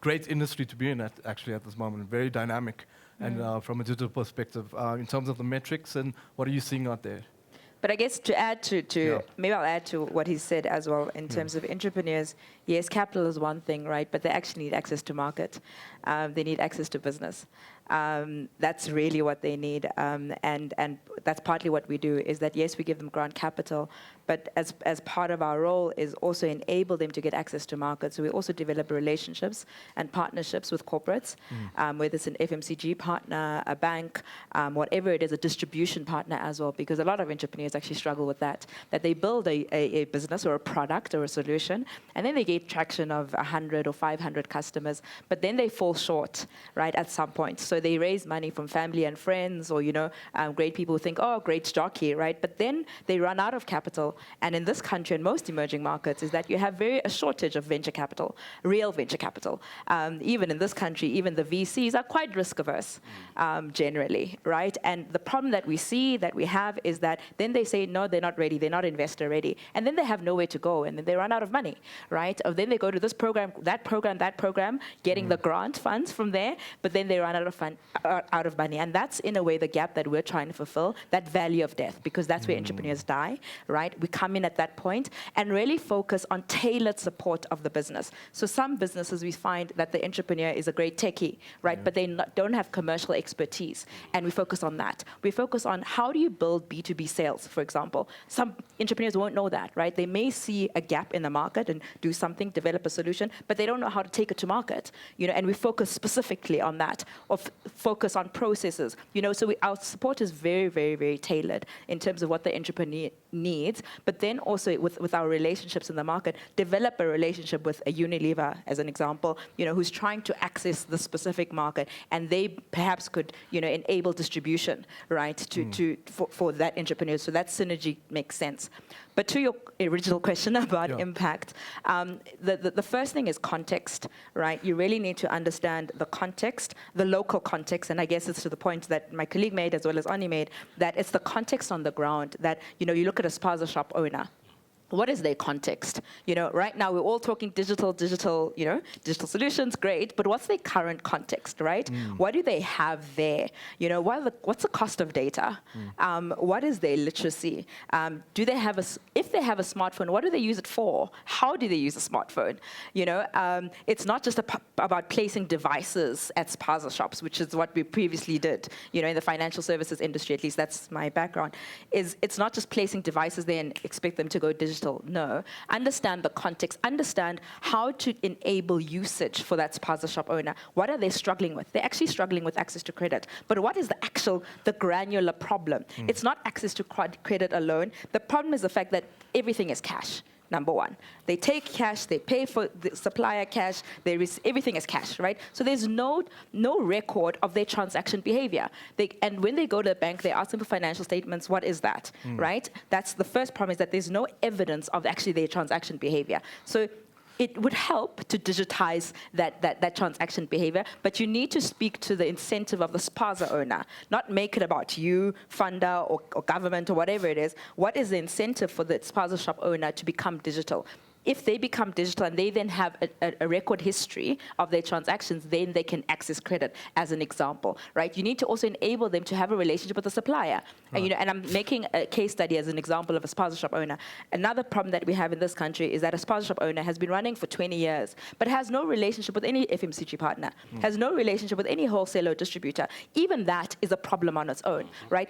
great industry to be in actually at this moment, very dynamic, and from a digital perspective, in terms of the metrics, and what are you seeing out there?
But I guess to add maybe I'll add to what he said as well in terms of entrepreneurs, yes, capital is one thing, right? But they actually need access to market. They need access to business. That's really what they need. And that's partly what we do, is that, yes, we give them grant capital, but as part of our role is also enable them to get access to markets. So we also develop relationships and partnerships with corporates, whether it's an FMCG partner, a bank, whatever it is, a distribution partner as well, because a lot of entrepreneurs actually struggle with that they build a business or a product or a solution, and then they get traction of 100 or 500 customers, but then they fall short, right, at some point. So they raise money from family and friends, or, great people who think, oh, great jockey, right? But then they run out of capital. And in this country and most emerging markets is that you have a shortage of venture capital, real venture capital. Even in this country, even the VCs are quite risk averse, generally, right? And the problem that we have is that then they say, no, they're not ready, they're not investor ready. And then they have nowhere to go, and then they run out of money, right? Or then they go to this program, that program, getting the grant funds from there, but then they run out of money. And that's, in a way, the gap that we're trying to fulfill, that valley of death, because that's where entrepreneurs die, right? We come in at that point and really focus on tailored support of the business. So some businesses, we find that the entrepreneur is a great techie, right? But they don't have commercial expertise. And we focus on that. We focus on how do you build B2B sales, for example. Some entrepreneurs won't know that, right? They may see a gap in the market and do something, develop a solution, but they don't know how to take it to market, and we focus specifically on that, or focus on processes, so our support is very, very, very tailored in terms of what the entrepreneur needs, but then also with our relationships in the market, develop a relationship with a Unilever, as an example, who's trying to access the specific market, and they perhaps could, enable distribution, right, for that entrepreneur. So that synergy makes sense. But to your original question about impact, the first thing is context, right? You really need to understand the context, the local context, and I guess it's to the point that my colleague made, as well as Aunnie made, that it's the context on the ground, that, you look at a spaza shop owner. What is their context? Right now we're all talking digital solutions, great, but what's their current context, right? What do they have there? What's the cost of data? What is their literacy? If they have a smartphone, what do they use it for? How do they use a smartphone? It's not just about placing devices at spaza shops, which is what we previously did, in the financial services industry, at least that's my background, it's not just placing devices there and expect them to go digital. No. Understand the context. Understand how to enable usage for that spaza shop owner. What are they struggling with? They're actually struggling with access to credit. But what is the granular problem? It's not access to credit alone. The problem is the fact that everything is cash. Number one, they take cash, they pay for the supplier cash, everything is cash, right? So there's no record of their transaction behavior. And when they go to the bank, they ask them for financial statements. What is that, right? That's the first problem, is that there's no evidence of actually their transaction behavior. So it would help to digitize that transaction behavior, but you need to speak to the incentive of the spaza owner, not make it about you, funder, or government, or whatever it is. What is the incentive for the spaza shop owner to become digital? If they become digital and they then have a record history of their transactions, then they can access credit, as an example, right? You need to also enable them to have a relationship with the supplier. Right. And I'm making a case study as an example of a spaza shop owner. Another problem that we have in this country is that a spaza shop owner has been running for 20 years, but has no relationship with any FMCG partner, has no relationship with any wholesaler or distributor. Even that is a problem on its own, right?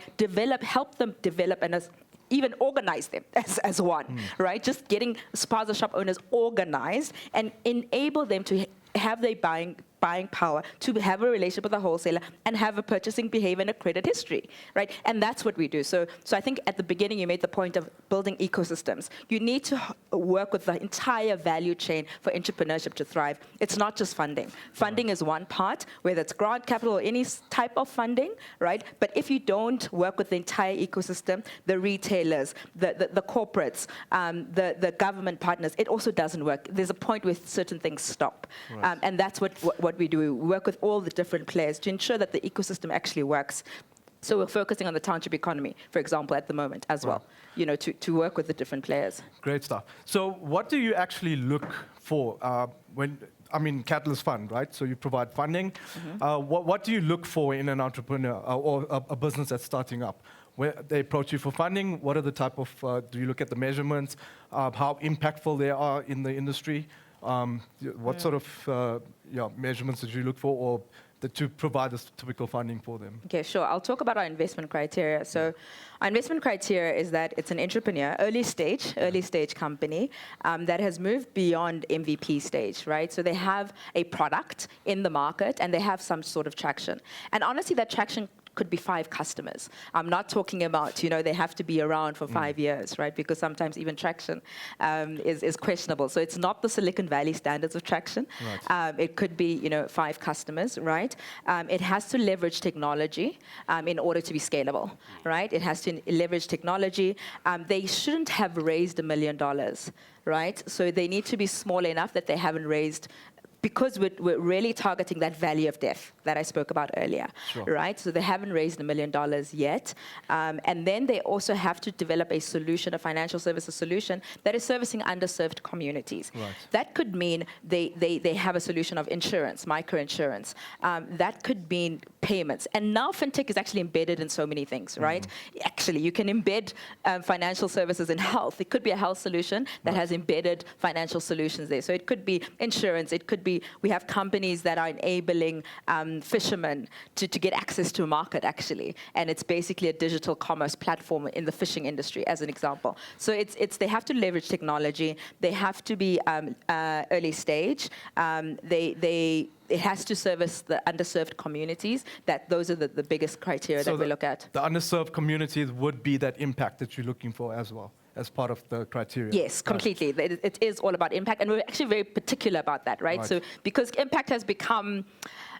Help them develop, and even organize them as one, right? Just getting spaza shop owners organized and enable them to have their buying power, to have a relationship with a wholesaler and have a purchasing behavior and a credit history, right? And that's what we do. So I think at the beginning you made the point of building ecosystems. You need to work with the entire value chain for entrepreneurship to thrive. It's not just funding. Funding is one part, whether it's grant capital or any type of funding, right? But if you don't work with the entire ecosystem, the retailers, the corporates, the government partners, it also doesn't work. There's a point where certain things stop. Right. And that's what we do. We work with all the different players to ensure that the ecosystem actually works. So we're focusing on the township economy, for example, at the moment as well, to work with the different players.
Great stuff. So what do you actually look for Catalyst Fund, right? So you provide funding. What do you look for in an entrepreneur or a business that's starting up? Where they approach you for funding, what are the type of, do you look at the measurements, how impactful they are in the industry? What sort of measurements did you look for, or to provide this typical funding for them?
Okay, sure. I'll talk about our investment criteria. So our investment criteria is that it's an entrepreneur, early stage company that has moved beyond MVP stage, right? So they have a product in the market and they have some sort of traction. And honestly, that traction could be 5 customers. I'm not talking about, they have to be around for 5 years, right? Because sometimes even traction is questionable. So it's not the Silicon Valley standards of traction. Right. It could be, 5 customers, right? It has to leverage technology in order to be scalable, right? It has to leverage technology. They shouldn't have raised $1 million, right? So they need to be small enough that they haven't raised, because we're really targeting that valley of death that I spoke about earlier, right? So they haven't raised $1 million yet. And then they also have to develop a solution, a financial services solution that is servicing underserved communities. Right. That could mean they have a solution of insurance, microinsurance. That could mean payments. And now fintech is actually embedded in so many things, right? Actually, you can embed financial services in health. It could be a health solution that has embedded financial solutions there. So it could be insurance. It could be, we have companies that are enabling fishermen to get access to a market, actually. And it's basically a digital commerce platform in the fishing industry, as an example. So they have to leverage technology. They have to be early stage. It has to service the underserved communities. Those are the biggest criteria that we look at.
The underserved communities would be that impact that you're looking for as well, as part of the criteria.
Yes, completely. It is all about impact, and we're actually very particular about that, right? So because impact has become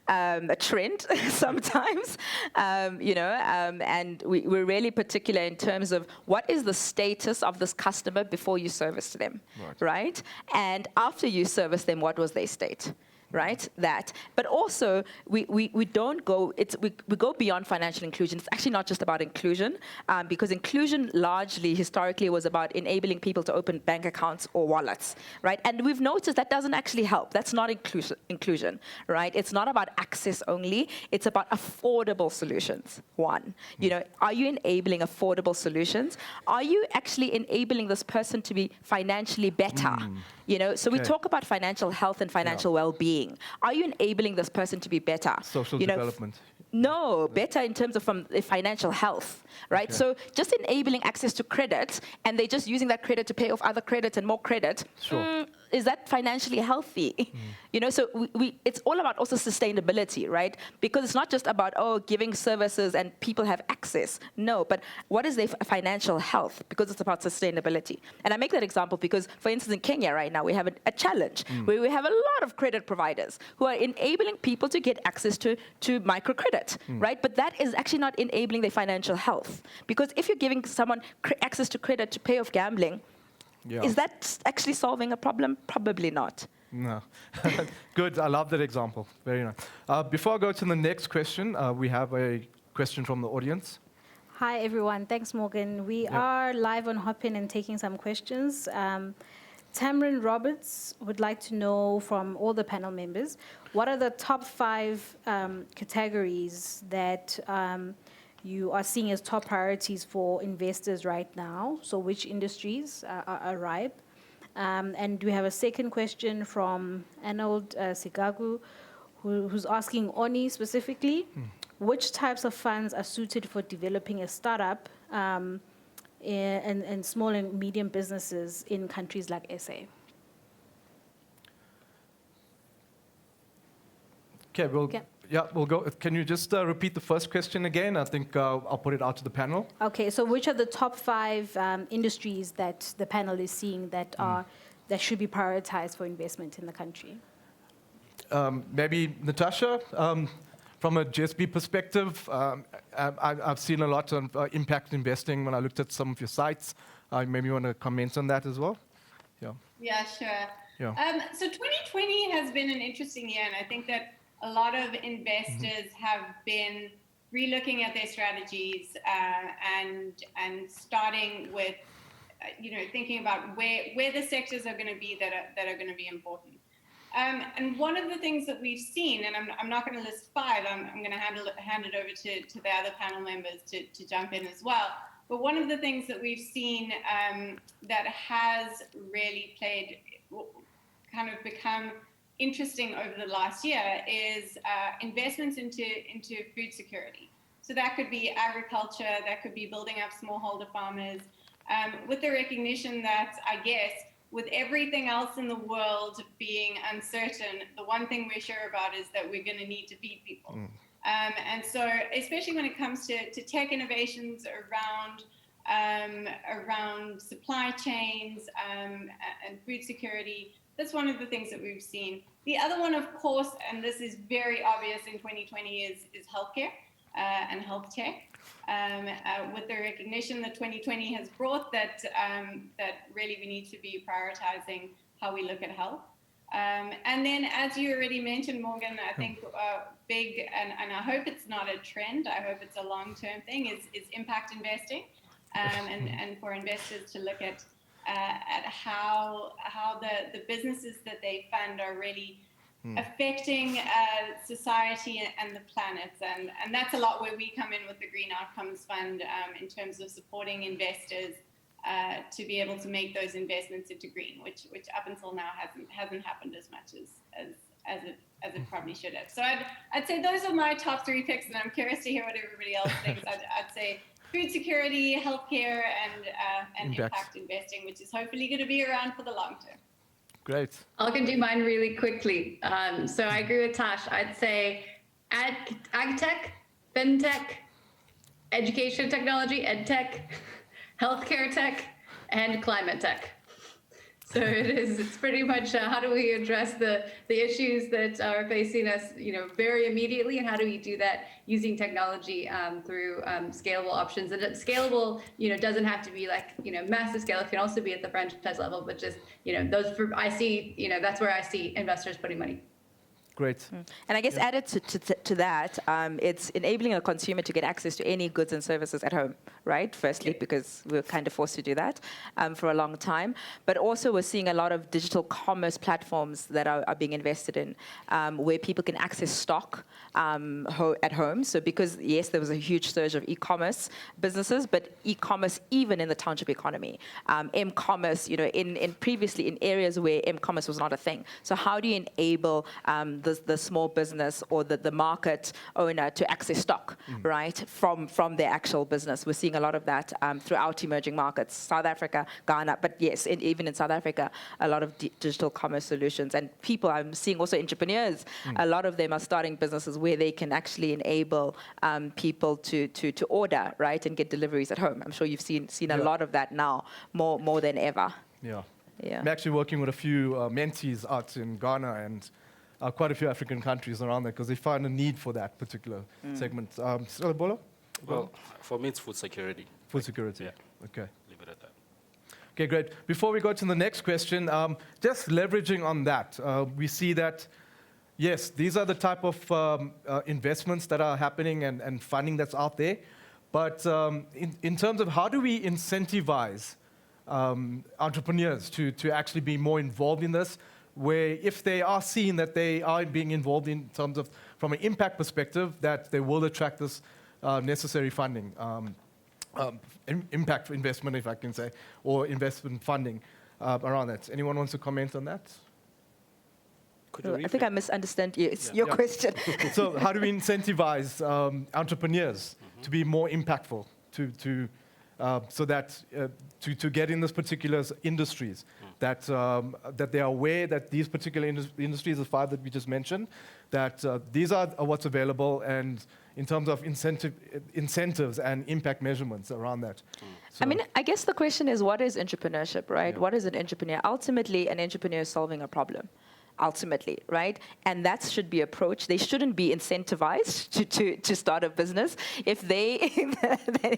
a trend sometimes, and we're really particular in terms of what is the status of this customer before you service them, right? And after you service them, what was their state? Right, but also we don't go. We go beyond financial inclusion. It's actually not just about inclusion, because inclusion largely historically was about enabling people to open bank accounts or wallets, right? And we've noticed that doesn't actually help. That's not inclusion, right? It's not about access only. It's about affordable solutions. One, are you enabling affordable solutions? Are you actually enabling this person to be financially better? So we talk about financial health and financial well-being. Are you enabling this person to be better?
Social development.
No, better in terms of from financial health, right? So just enabling access to credit, and they're just using that credit to pay off other credit and more credit. Is that financially healthy? So it's all about also sustainability, right? Because it's not just about, giving services and people have access. No, but what is their financial health? Because it's about sustainability. And I make that example because, for instance, in Kenya right now, we have a challenge where we have a lot of credit providers who are enabling people to get access to microcredit, right? But that is actually not enabling their financial health. Because if you're giving someone access to credit to pay off gambling, is that actually solving a problem? Probably not.
No. Good. I love that example. Very nice. Before I go to the next question, we have a question from the audience.
Hi, everyone. Thanks, Morgan. We are live on Hopin and taking some questions. Tamron Roberts would like to know from all the panel members, what are the top 5 categories that you are seeing as top priorities for investors right now? So which industries are ripe? And we have a second question from Arnold Sigagu, who's asking Aunnie specifically, which types of funds are suited for developing a startup and small and medium businesses in countries like SA?
Okay, we'll go. Can you just repeat the first question again? I think I'll put it out to the panel.
Okay, so which are the top 5 industries that the panel is seeing that that should be prioritized for investment in the country?
Maybe Natasha, from a GSB perspective, I've seen a lot of impact investing when I looked at some of your sites. Maybe you want to comment on that as well?
Yeah, sure. So 2020 has been an interesting year, and I think that a lot of investors have been relooking at their strategies and starting with, thinking about where the sectors are going to be that are going to be important. And one of the things that we've seen, and I'm not going to list 5, I'm going to hand it over to the other panel members to jump in as well. But one of the things that we've seen that has really kind of become interesting over the last year is investments into food security. So that could be agriculture, that could be building up smallholder farmers, with the recognition that, I guess, with everything else in the world being uncertain, the one thing we're sure about is that we're going to need to feed people. And so, especially when it comes to tech innovations around supply chains and food security, that's one of the things that we've seen. The other one, of course, and this is very obvious in 2020, is healthcare and health tech. With the recognition that 2020 has brought that really we need to be prioritizing how we look at health. And then, as you already mentioned, Morgan, I think big, and I hope it's not a trend, I hope it's a long-term thing, is impact investing, and for investors to look at how the businesses that they fund are really affecting society and the planet, and that's a lot where we come in with the Green Outcomes Fund in terms of supporting investors to be able to make those investments into green, which up until now hasn't happened as much as it probably should have. So I'd say those are my top three picks, and I'm curious to hear what everybody else thinks. I'd say food security, healthcare, and impact investing, which is hopefully going to be around for the long term.
Great.
I can do mine really quickly. So I agree with Tash. I'd say ag tech, fintech, education technology, ed tech, healthcare tech, and climate tech. So it's pretty much how do we address the issues that are facing us, very immediately, and how do we do that using technology through scalable options. And scalable, doesn't have to be like, massive scale. It can also be at the franchise level, but just, I see, that's where I see investors putting money.
Great.
And I guess added to that, it's enabling a consumer to get access to any goods and services at home, right? Firstly, because we're kind of forced to do that for a long time. But also we're seeing a lot of digital commerce platforms that are being invested in, where people can access stock at home. So because, yes, there was a huge surge of e-commerce businesses, but e-commerce even in the township economy. M-commerce, in previously in areas where M-commerce was not a thing. So how do you enable the small business or the market owner to access stock, right, from their actual business? We're seeing a lot of that throughout emerging markets, South Africa, Ghana, but yes, even in South Africa, a lot of digital commerce solutions. And people, I'm seeing also entrepreneurs, a lot of them are starting businesses where they can actually enable people to order, right, and get deliveries at home. I'm sure you've seen a lot of that now, more than ever.
Yeah.
Yeah.
I'm actually working with a few mentees out in Ghana and quite a few African countries around there because they find a need for that particular segment. Selebogo?
Well, for me, it's food security.
Food security.
Yeah.
Okay.
Leave it at that.
Okay, great. Before we go to the next question, just leveraging on that, we see that, yes, these are the type of investments that are happening and funding that's out there. But in terms of how do we incentivize entrepreneurs to actually be more involved in this, where if they are seeing that they are being involved in terms of, from an impact perspective, that they will attract this necessary funding, impact investment, if I can say, or investment funding around that. Anyone wants to comment on that?
I think I misunderstand you. It's your question.
So how do we incentivize entrepreneurs to be more impactful, so that to get in this particular industries, that they are aware that these particular industries, the five that we just mentioned, that these are what's available, and in terms of incentives and impact measurements around that. So,
I mean, I guess the question is, what is entrepreneurship, right?
Yeah.
What is an entrepreneur? Ultimately, an entrepreneur is solving a problem. Ultimately, right? And that should be approached. They shouldn't be incentivized to start a business if they,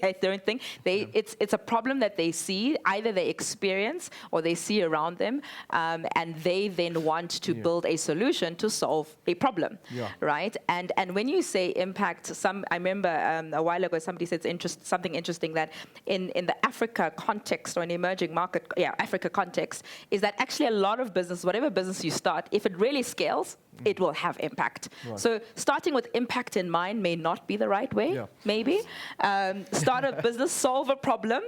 I don't think, it's a problem that they see, either they experience or they see around them, and they then want to build a solution to solve a problem, right? And when you say impact, I remember a while ago somebody said something interesting, that in the Africa context, or an emerging market, Africa context, is that actually a lot of business, whatever business you start, if it really scales, it will have impact.
Right.
So starting with impact in mind may not be the right way,
Yeah.
maybe. Start a business, solve a problem,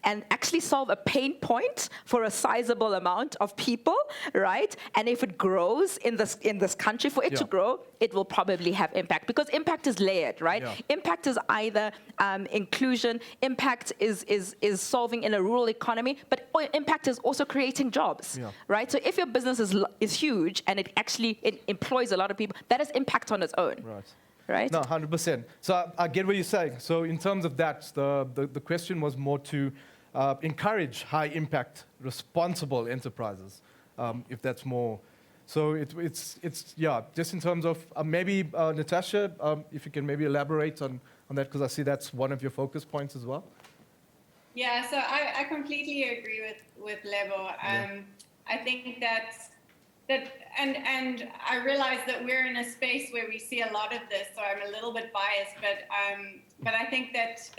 and actually solve a pain point for a sizable amount of people, right? And if it grows in this country, for it to grow, it will probably have impact, because impact is layered, right?
Yeah.
Impact is either inclusion, impact is solving in a rural economy, but impact is also creating jobs, right? So if your business is huge and it employs a lot of people, that is impact on its own. Right?
No, 100%. So I get what you're saying. So in terms of that, the question was more to encourage high impact, responsible enterprises, if that's more. So it's just in terms of maybe Natasha, if you can maybe elaborate on that, because I see that's one of your focus points as well.
Yeah, so I completely agree with Lebo. I think that and I realize that we're in a space where we see a lot of this, so I'm a little bit biased, but I think that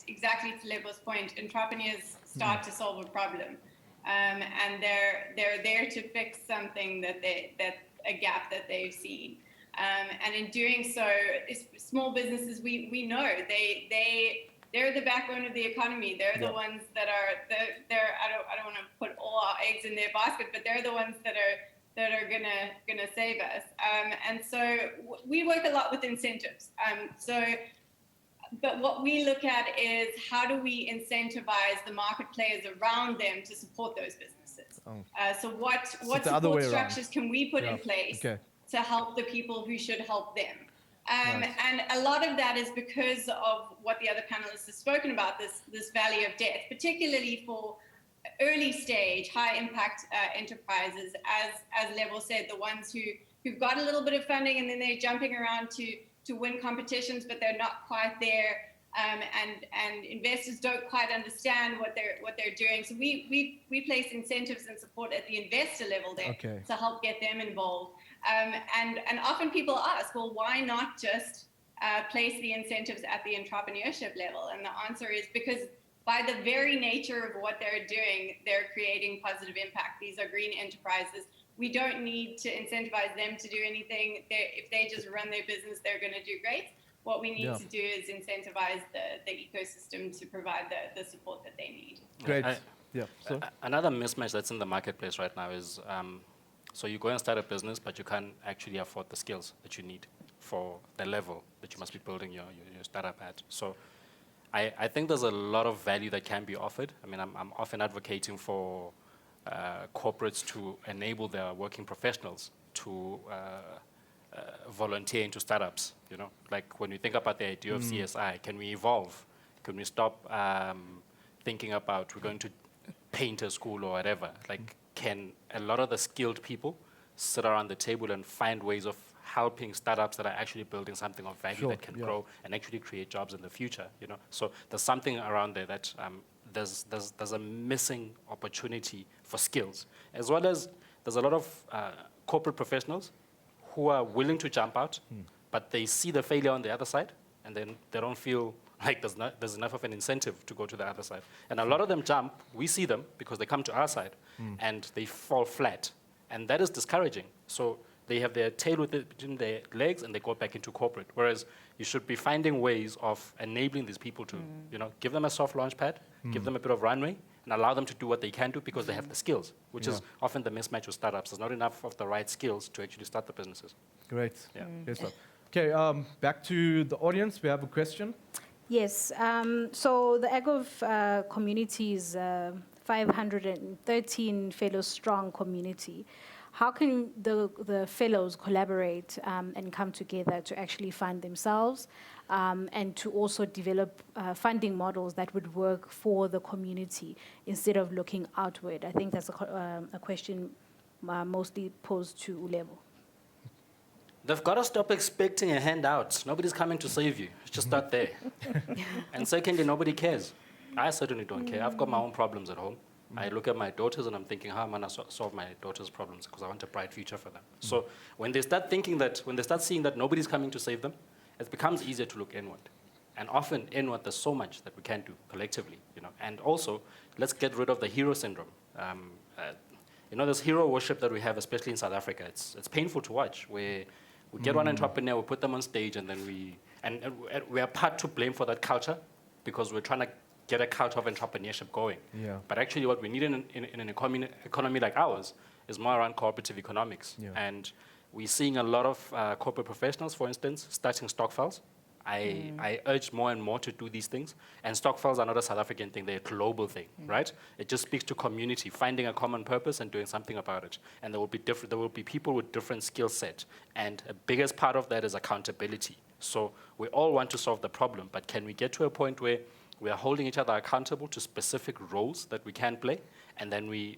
exactly to Lebo's point, entrepreneurs start to solve a problem, and they're there to fix something a gap that they've seen, and in doing so, small businesses we know they're the backbone of the economy. They're the ones that are I don't want to put all our eggs in their basket, but they're the ones that are gonna save us. And so we work a lot with incentives. But what we look at is how do we incentivize the market players around them to support those businesses? So what support structures can we put in place to help the people who should help them? And a lot of that is because of what the other panelists have spoken about, this valley of death, particularly for early stage, high impact enterprises, as Lebo said, the ones who've got a little bit of funding and then they're jumping around to win competitions, but they're not quite there, and investors don't quite understand what they're doing. So we place incentives and support at the investor level there to help get them involved. And often people ask, well, why not just place the incentives at the entrepreneurship level? And the answer is because by the very nature of what they're doing, they're creating positive impact. These are green enterprises. We don't need to incentivize them to do anything. If they just run their business, they're going to do great. What we need to do is incentivize the ecosystem to provide the support that they need.
Great.
Another mismatch that's in the marketplace right now is, so you go and start a business, but you can't actually afford the skills that you need for the level that you must be building your startup at. So I think there's a lot of value that can be offered. I mean, I'm often advocating for corporates to enable their working professionals to volunteer into startups. You know, like when you think about the idea of CSI, can we evolve? Can we stop thinking about we're going to paint a school or whatever? Like, can a lot of the skilled people sit around the table and find ways of helping startups that are actually building something of value that can grow and actually create jobs in the future? You know, so there's something around there that there's a missing opportunity for skills, as well as there's a lot of corporate professionals who are willing to jump out, but they see the failure on the other side, and then they don't feel like there's enough of an incentive to go to the other side. And a lot of them jump, we see them because they come to our side, and they fall flat. And that is discouraging. So they have their tail between their legs and they go back into corporate. Whereas you should be finding ways of enabling these people to, you know, give them a soft launch pad, give them a bit of runway, and allow them to do what they can do because they have the skills, which is often the mismatch with startups. There's not enough of the right skills to actually start the businesses.
Great. Good stuff. Okay, back to the audience. We have a question.
Yes. So the AGOF community is 513 fellows strong community. How can the fellows collaborate and come together to actually fund themselves and to also develop funding models that would work for the community instead of looking outward? I think that's a question mostly posed to Lebo.
They've got to stop expecting a handout. Nobody's coming to save you. It's just not there. And secondly, nobody cares. I certainly don't care. I've got my own problems at home. I look at my daughters and I'm thinking, how am I going to solve my daughters' problems? Because I want a bright future for them. So when they start thinking that, when they start seeing that nobody's coming to save them, it becomes easier to look inward. And often inward, there's so much that we can do collectively, you know. And also, let's get rid of the hero syndrome. You know, this hero worship that we have, especially in South Africa, it's painful to watch, where we get one entrepreneur, we put them on stage, and then we are part to blame for that culture, because we're trying to get a culture of entrepreneurship going.
Yeah.
But actually what we need in an economy like ours is more around cooperative economics.
Yeah.
And we're seeing a lot of corporate professionals, for instance, starting Stokvels. I urge more and more to do these things. And Stokvels are not a South African thing, they're a global thing, right? It just speaks to community, finding a common purpose and doing something about it. And there will be people with different skill sets. And a biggest part of that is accountability. So we all want to solve the problem, but can we get to a point where we are holding each other accountable to specific roles that we can play, and then we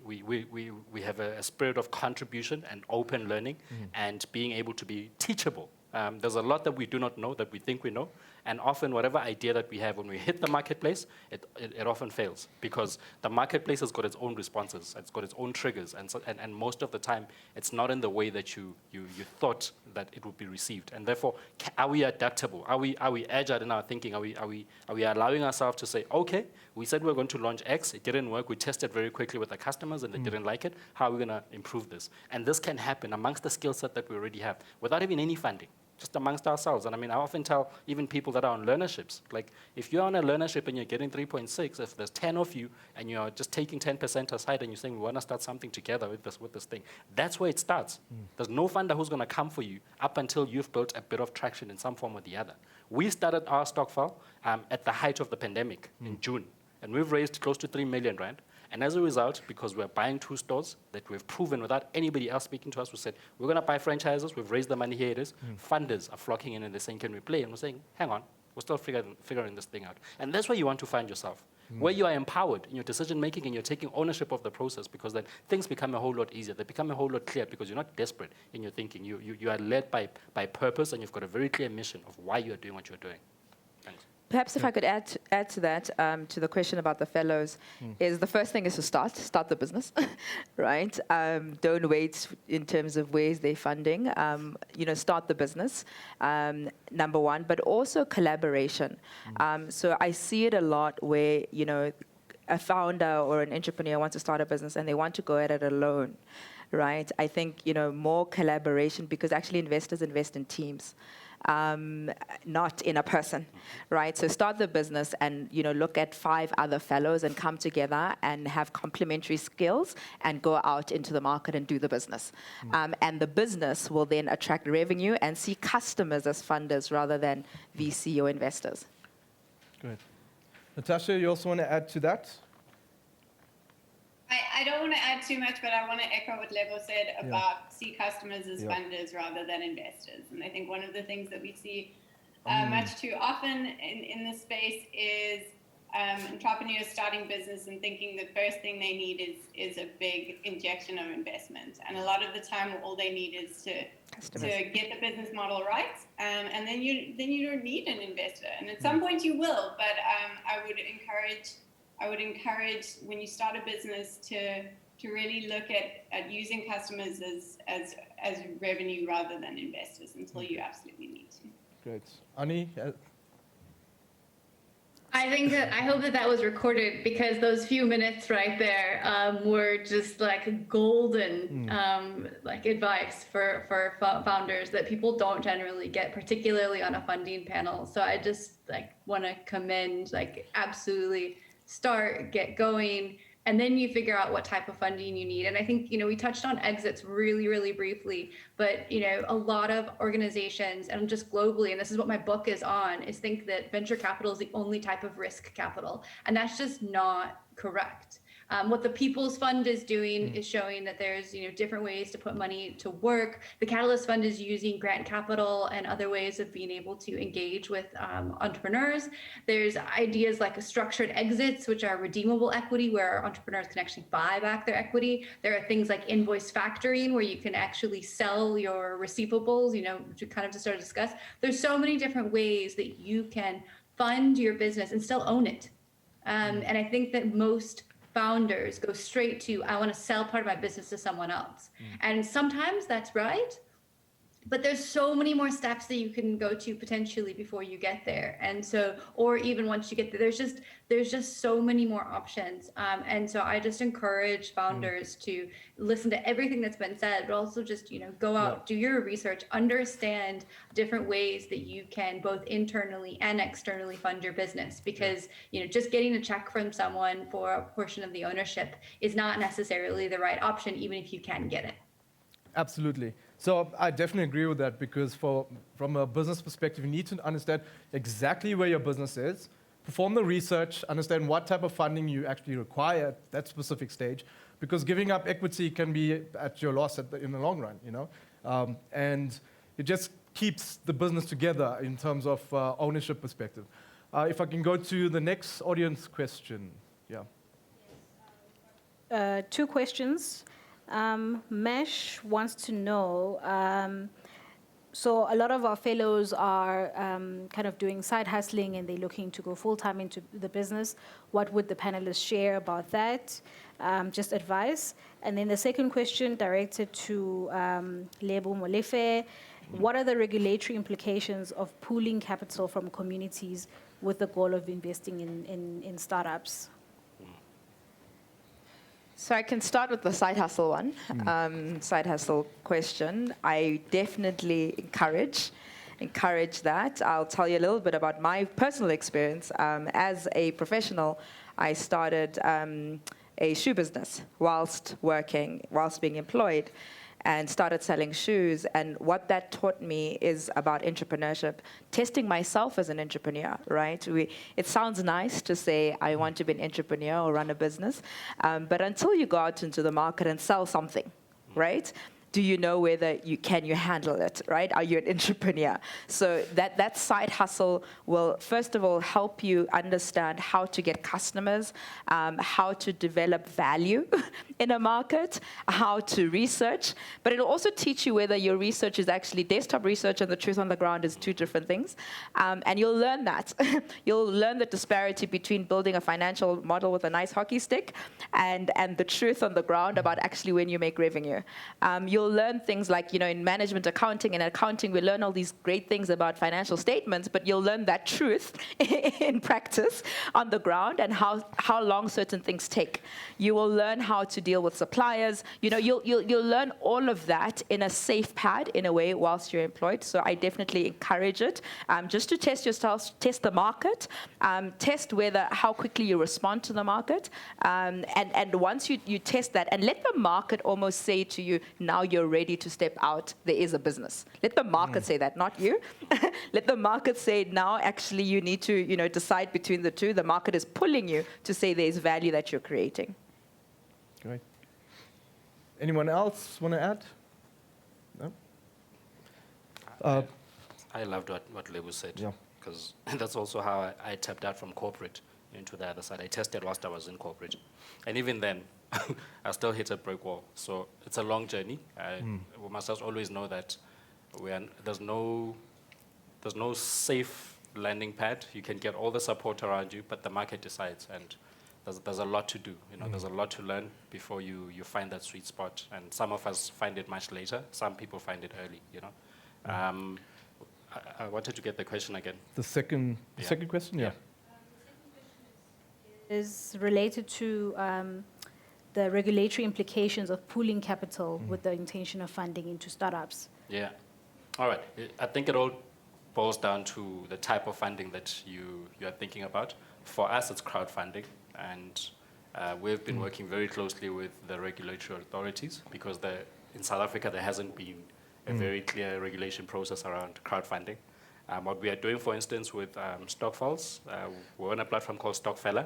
have a spirit of contribution and open learning and being able to be teachable. There's a lot that we do not know that we think we know, and often whatever idea that we have, when we hit the marketplace, it often fails, because the marketplace has got its own responses, it's got its own triggers, and most of the time, it's not in the way that you thought that it would be received. And therefore, are we adaptable? Are we agile in our thinking? Are we allowing ourselves to say, okay, we said we were going to launch X, it didn't work, we tested very quickly with the customers and they didn't like it, how are we going to improve this? And this can happen amongst the skill set that we already have, without even any funding, just amongst ourselves. And I mean, I often tell even people that are on learnerships, like, if you're on a learnership and you're getting 3.6, if there's 10 of you and you're just taking 10% aside and you're saying, we want to start something together with this thing, that's where it starts. There's no funder who's going to come for you up until you've built a bit of traction in some form or the other. We started our Stokvel at the height of the pandemic in June, and we've raised close to 3 million rand. And as a result, because we're buying 2 stores that we've proven without anybody else speaking to us, we said, we're going to buy franchises, we've raised the money, here it is. Funders are flocking in and they're saying, can we play? And we're saying, hang on, we're still figuring this thing out. And that's where you want to find yourself, where you are empowered in your decision-making and you're taking ownership of the process, because then things become a whole lot easier. They become a whole lot clearer because you're not desperate in your thinking. You are led by purpose, and you've got a very clear mission of why you're doing what you're doing. Thanks.
Perhaps if I could add to that, to the question about the fellows, is the first thing is to start the business, right? Don't wait in terms of where's their funding. Start the business, number one, but also collaboration. So I see it a lot where, a founder or an entrepreneur wants to start a business and they want to go at it alone, right? I think, more collaboration, because actually investors invest in teams. Not in a person, right? So start the business and, look at 5 other fellows and come together and have complementary skills and go out into the market and do the business. And the business will then attract revenue and see customers as funders rather than VC or investors.
Good. Natasha, you also want to add to that?
I don't want to add too much, but I want to echo what Lebo said about see customers as funders rather than investors. And I think one of the things that we see much too often in this space is entrepreneurs starting business and thinking the first thing they need is a big injection of investment. And a lot of the time, all they need is to get the business model right, and then you don't need an investor. And at some point you will, but I would encourage when you start a business to really look at using customers as revenue rather than investors until you absolutely need to.
Great. Aunnie?
I hope that was recorded, because those few minutes right there were just like golden advice for founders that people don't generally get, particularly on a funding panel. So I just want to commend absolutely start, get going, and then you figure out what type of funding you need. And I think, we touched on exits really, really briefly, but, a lot of organizations, and just globally, and this is what my book is on, is think that venture capital is the only type of risk capital. And that's just not correct. What the People's Fund is doing is showing that there's different ways to put money to work. The Catalyst Fund is using grant capital and other ways of being able to engage with entrepreneurs. There's ideas like structured exits, which are redeemable equity, where entrepreneurs can actually buy back their equity. There are things like invoice factoring, where you can actually sell your receivables, which we kind of just started to discuss. There's so many different ways that you can fund your business and still own it. And I think that most founders go straight to, I want to sell part of my business to someone else. And sometimes that's right. but there's so many more steps that you can go to potentially before you get there. And so, or even once you get there, there's just so many more options. And so I just encourage founders to listen to everything that's been said, but also just, go out, do your research, understand different ways that you can both internally and externally fund your business. Because, just getting a check from someone for a portion of the ownership is not necessarily the right option, even if you can get it.
Absolutely. So I definitely agree with that, because from a business perspective, you need to understand exactly where your business is, perform the research, understand what type of funding you actually require at that specific stage, because giving up equity can be at your loss in the long run, and it just keeps the business together in terms of ownership perspective. If I can go to the next audience question. Yeah.
2 questions. Mesh wants to know, so a lot of our fellows are kind of doing side hustling and they're looking to go full-time into the business. What would the panelists share about that? Just advice. And then the second question directed to Lebo, Molefe. What are the regulatory implications of pooling capital from communities with the goal of investing in startups?
So I can start with the side hustle one, side hustle question. I definitely encourage that. I'll tell you a little bit about my personal experience. As a professional, I started a shoe business whilst being employed, and started selling shoes. And what that taught me is about entrepreneurship, testing myself as an entrepreneur, right? It sounds nice to say, I want to be an entrepreneur or run a business, but until you go out into the market and sell something, right? Do you know whether you handle it, right? Are you an entrepreneur? So that side hustle will, first of all, help you understand how to get customers, how to develop value in a market, how to research, but it'll also teach you whether your research is actually desktop research and the truth on the ground is 2 different things. And you'll learn that. You'll learn the disparity between building a financial model with a nice hockey stick and the truth on the ground about actually when you make revenue. You'll learn things like, in management accounting and accounting, we learn all these great things about financial statements, but you'll learn that truth in practice on the ground and how long certain things take. You will learn how to deal with suppliers. You'll learn all of that in a safe pad in a way whilst you're employed. So I definitely encourage it just to test yourself, test the market, test how quickly you respond to the market. And once you test that and let the market almost say to you, now you're ready to step out, there is a business. Let the market say that, not you. Let the market say, now actually you need to decide between the two. The market is pulling you to say there's value that you're creating.
Great. Anyone else want to add? No?
I loved what Lebo said,
Yeah.
because that's also how I tapped out from corporate into the other side. I tested whilst I was in corporate. And even then, I still hit a brick wall. So it's a long journey. We must just always know that there's no safe landing pad. You can get all the support around you, but the market decides. And there's a lot to do. There's a lot to learn before you find that sweet spot. And some of us find it much later. Some people find it early, I wanted to get the question again.
The second question? Yeah.
Is related to the regulatory implications of pooling capital with the intention of funding into startups.
Yeah. All right. I think it all boils down to the type of funding that you are thinking about. For us, it's crowdfunding. And we've been working very closely with the regulatory authorities because in South Africa, there hasn't been a very clear regulation process around crowdfunding. What we are doing, for instance, with Stokvels, we're on a platform called Stokvel,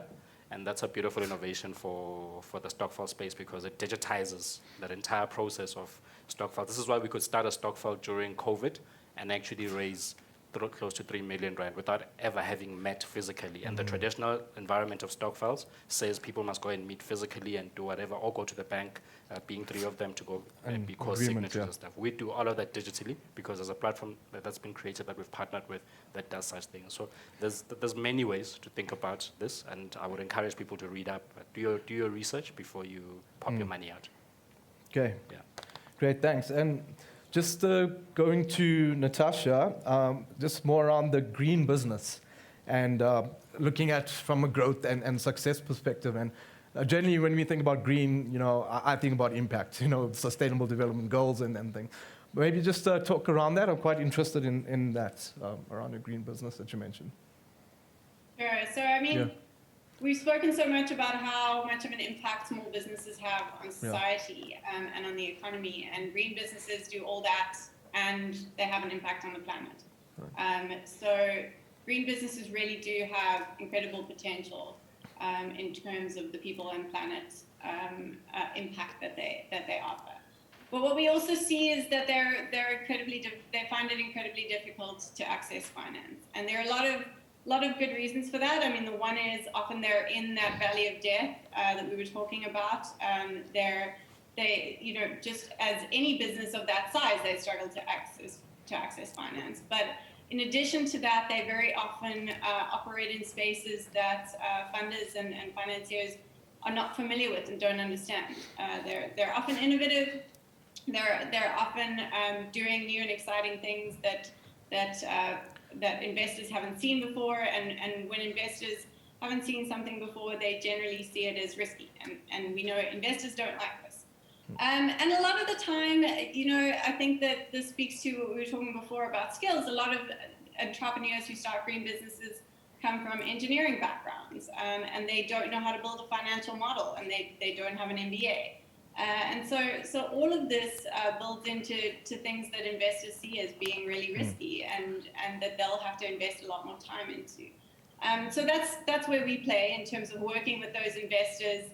and that's a beautiful innovation for the Stokvel space because it digitizes that entire process of Stokvel. This is why we could start a Stokvel during COVID and actually raise close to 3 million rand without ever having met physically. And the traditional environment of Stokvels says people must go and meet physically and do whatever, or go to the bank, being 3 of them to go and because signatures and stuff. We do all of that digitally because there's a platform that's been created that we've partnered with that does such things. So there's many ways to think about this, and I would encourage people to read up, do your research before you pop your money out.
Okay.
Yeah.
Great, thanks. And Just going to Natasha, just more around the green business and looking at from a growth and success perspective. And generally, when we think about green, I think about impact, sustainable development goals and things. Maybe just talk around that. I'm quite interested in that, around the green business that you mentioned.
Sure. So, we've spoken so much about how much of an impact small businesses have on society and on the economy, and green businesses do all that, and they have an impact on the planet. Right. So green businesses really do have incredible potential in terms of the people and planet impact that they offer. But what we also see is that they find it incredibly difficult to access finance, and there are a lot of good reasons for that. The one is often they're in that valley of death that we were talking about. They just as any business of that size, they struggle to access finance. But in addition to that, they very often operate in spaces that funders and financiers are not familiar with and don't understand. They're often innovative. They're often doing new and exciting things that investors haven't seen before, and when investors haven't seen something before, they generally see it as risky, and we know investors don't like this. And a lot of the time, I think that this speaks to what we were talking before about skills. A lot of entrepreneurs who start green businesses come from engineering backgrounds, and they don't know how to build a financial model, and they don't have an MBA. And so all of this builds into things that investors see as being really risky, and that they'll have to invest a lot more time into. So that's where we play in terms of working with those investors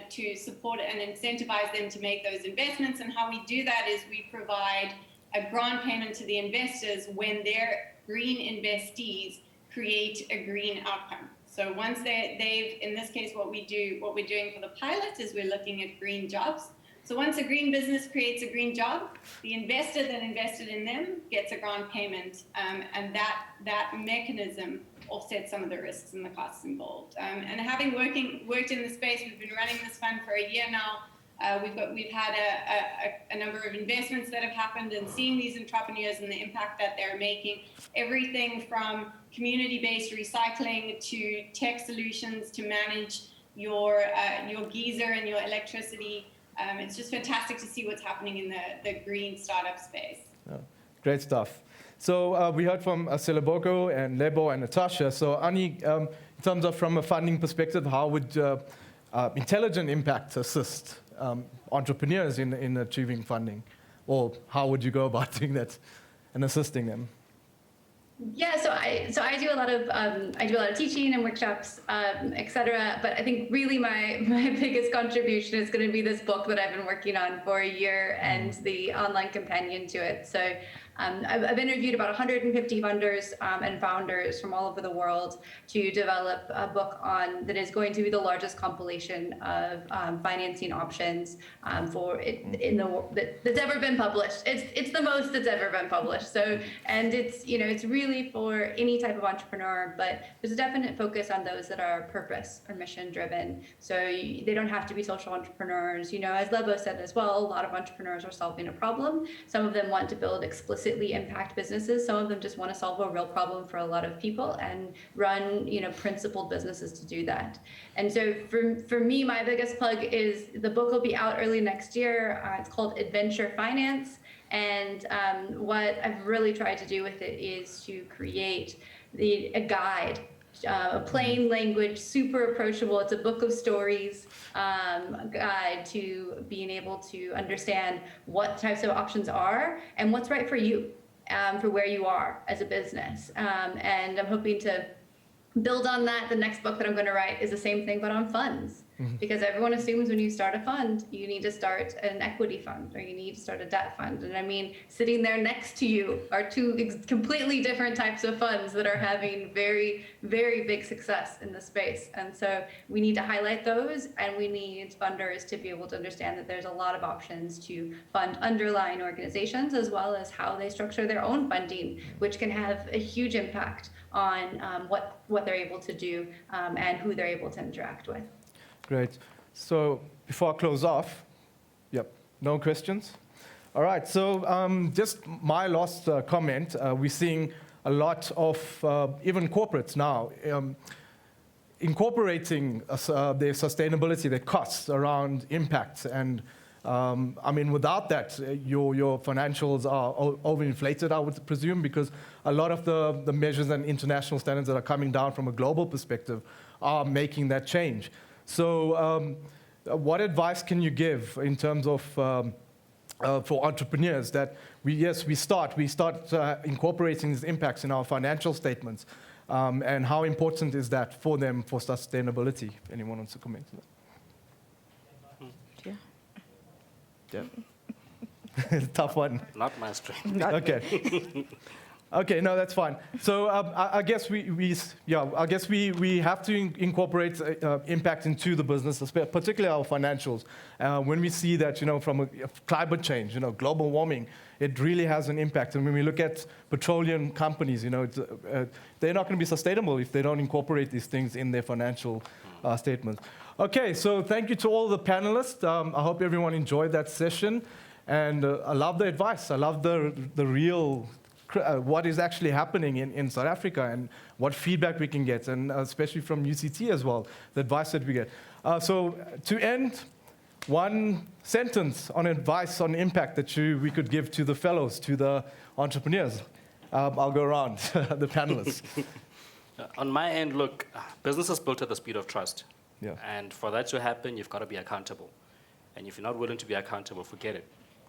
to support and incentivize them to make those investments. And how we do that is we provide a grant payment to the investors when their green investees create a green outcome. So once they've, in this case, what we're doing for the pilot is we're looking at green jobs. So once a green business creates a green job, the investor that invested in them gets a grant payment, and that mechanism offsets some of the risks and the costs involved. And having worked in the space, we've been running this fund for a year now. We've had a number of investments that have happened, and seeing these entrepreneurs and the impact that they're making, everything from community-based recycling to tech solutions to manage your geyser and your electricity. It's just fantastic to see what's happening in the green startup space.
Oh, great stuff. So we heard from Selebogo and Lebo and Natasha. So Aunnie, in terms of from a funding perspective, how would intelligent impact assist entrepreneurs in achieving funding? Or how would you go about doing that and assisting them?
Yeah, so I do a lot of teaching and workshops, etc. But I think really my biggest contribution is going to be this book that I've been working on for a year and the online companion to it. So I've interviewed about 150 funders and founders from all over the world to develop a book that is going to be the largest compilation of financing options that's ever been published. It's the most that's ever been published. So, and it's really for any type of entrepreneur, but there's a definite focus on those that are purpose or mission driven. So they don't have to be social entrepreneurs. As Lebo said as well, a lot of entrepreneurs are solving a problem. Some of them want to build explicitly impact businesses. Some of them just want to solve a real problem for a lot of people and run, principled businesses to do that. And so for me, my biggest plug is the book will be out early next year. It's called Adventure Finance. And what I've really tried to do with it is to create a guide, a plain language, super approachable. It's a book of stories, guide to being able to understand what types of options are and what's right for you, for where you are as a business. And I'm hoping to build on that. The next book that I'm going to write is the same thing, but on funds. Because everyone assumes when you start a fund, you need to start an equity fund or you need to start a debt fund. And sitting there next to you are two completely different types of funds that are having very, very big success in the space. And so we need to highlight those, and we need funders to be able to understand that there's a lot of options to fund underlying organizations, as well as how they structure their own funding, which can have a huge impact on what they're able to do and who they're able to interact with.
Great. So before I close off, no questions. All right, so just my last comment. We're seeing a lot of even corporates now incorporating their sustainability, their costs around impact. And I mean, without that, your financials are overinflated, I would presume, because a lot of the measures and international standards that are coming down from a global perspective are making that change. So what advice can you give in terms of for entrepreneurs that we start incorporating these impacts in our financial statements, and how important is that for them for sustainability? Anyone wants to comment on that? Yeah. Tough one.
Not my strength.
Okay. Okay, no, that's fine. So I guess we have to incorporate impact into the business, particularly our financials. When we see that, from a climate change, global warming, it really has an impact. And when we look at petroleum companies, they're not going to be sustainable if they don't incorporate these things in their financial statements. Okay, so thank you to all the panelists. I hope everyone enjoyed that session. And I love the advice. I love the real what is actually happening in South Africa and what feedback we can get, and especially from UCT as well, the advice that we get. So to end, one sentence on advice on impact that we could give to the fellows, to the entrepreneurs. I'll go around, the panelists.
On my end, look, business is built at the speed of trust.
Yeah.
And for that to happen, you've got to be accountable. And if you're not willing to be accountable, forget it.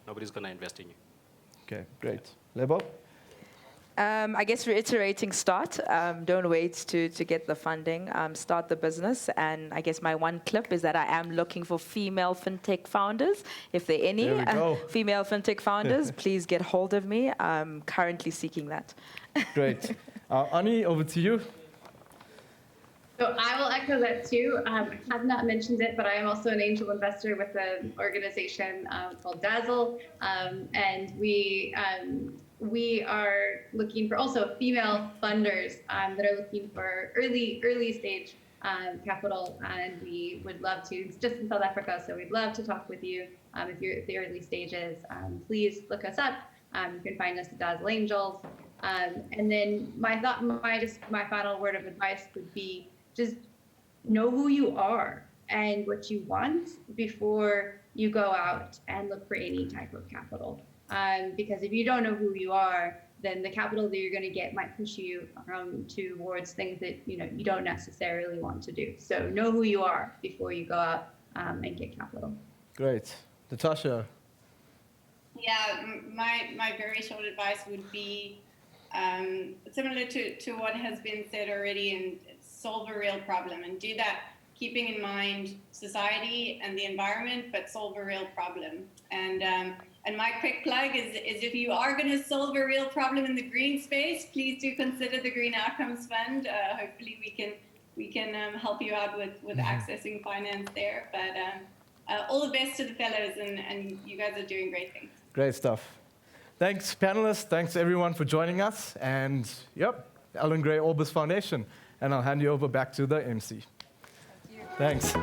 Nobody's going to invest in you.
Okay, great. Lebo?
I guess reiterating start. Don't wait to get the funding. Start the business. And I guess my one clip is that I am looking for female fintech founders. If there are any female fintech founders, please get hold of me. I'm currently seeking that.
Great. Aunnie, over to you.
So I will echo that too. I have not mentioned it, but I am also an angel investor with an organization called Dazzle. And we are looking for also female funders that are looking for early stage capital, and we would love to. It's just in South Africa, so we'd love to talk with you if you're at the early stages. Please look us up. You can find us at Dazzle Angels. And then my final word of advice would be just know who you are and what you want before you go out and look for any type of capital. Because if you don't know who you are, then the capital that you're going to get might push you towards things that you don't necessarily want to do. So know who you are before you go out and get capital.
Great. Natasha?
Yeah, my very short advice would be similar to what has been said already, and solve a real problem, and do that keeping in mind society and the environment, but solve a real problem. And my quick plug is if you are going to solve a real problem in the green space, please do consider the Green Outcomes Fund. Hopefully we can help you out with accessing finance there. But all the best to the fellows, and you guys are doing great things.
Great stuff. Thanks, panelists. Thanks, everyone, for joining us. And, Ellen Gray Orbis Foundation. And I'll hand you over back to the MC. Thank you. Thanks.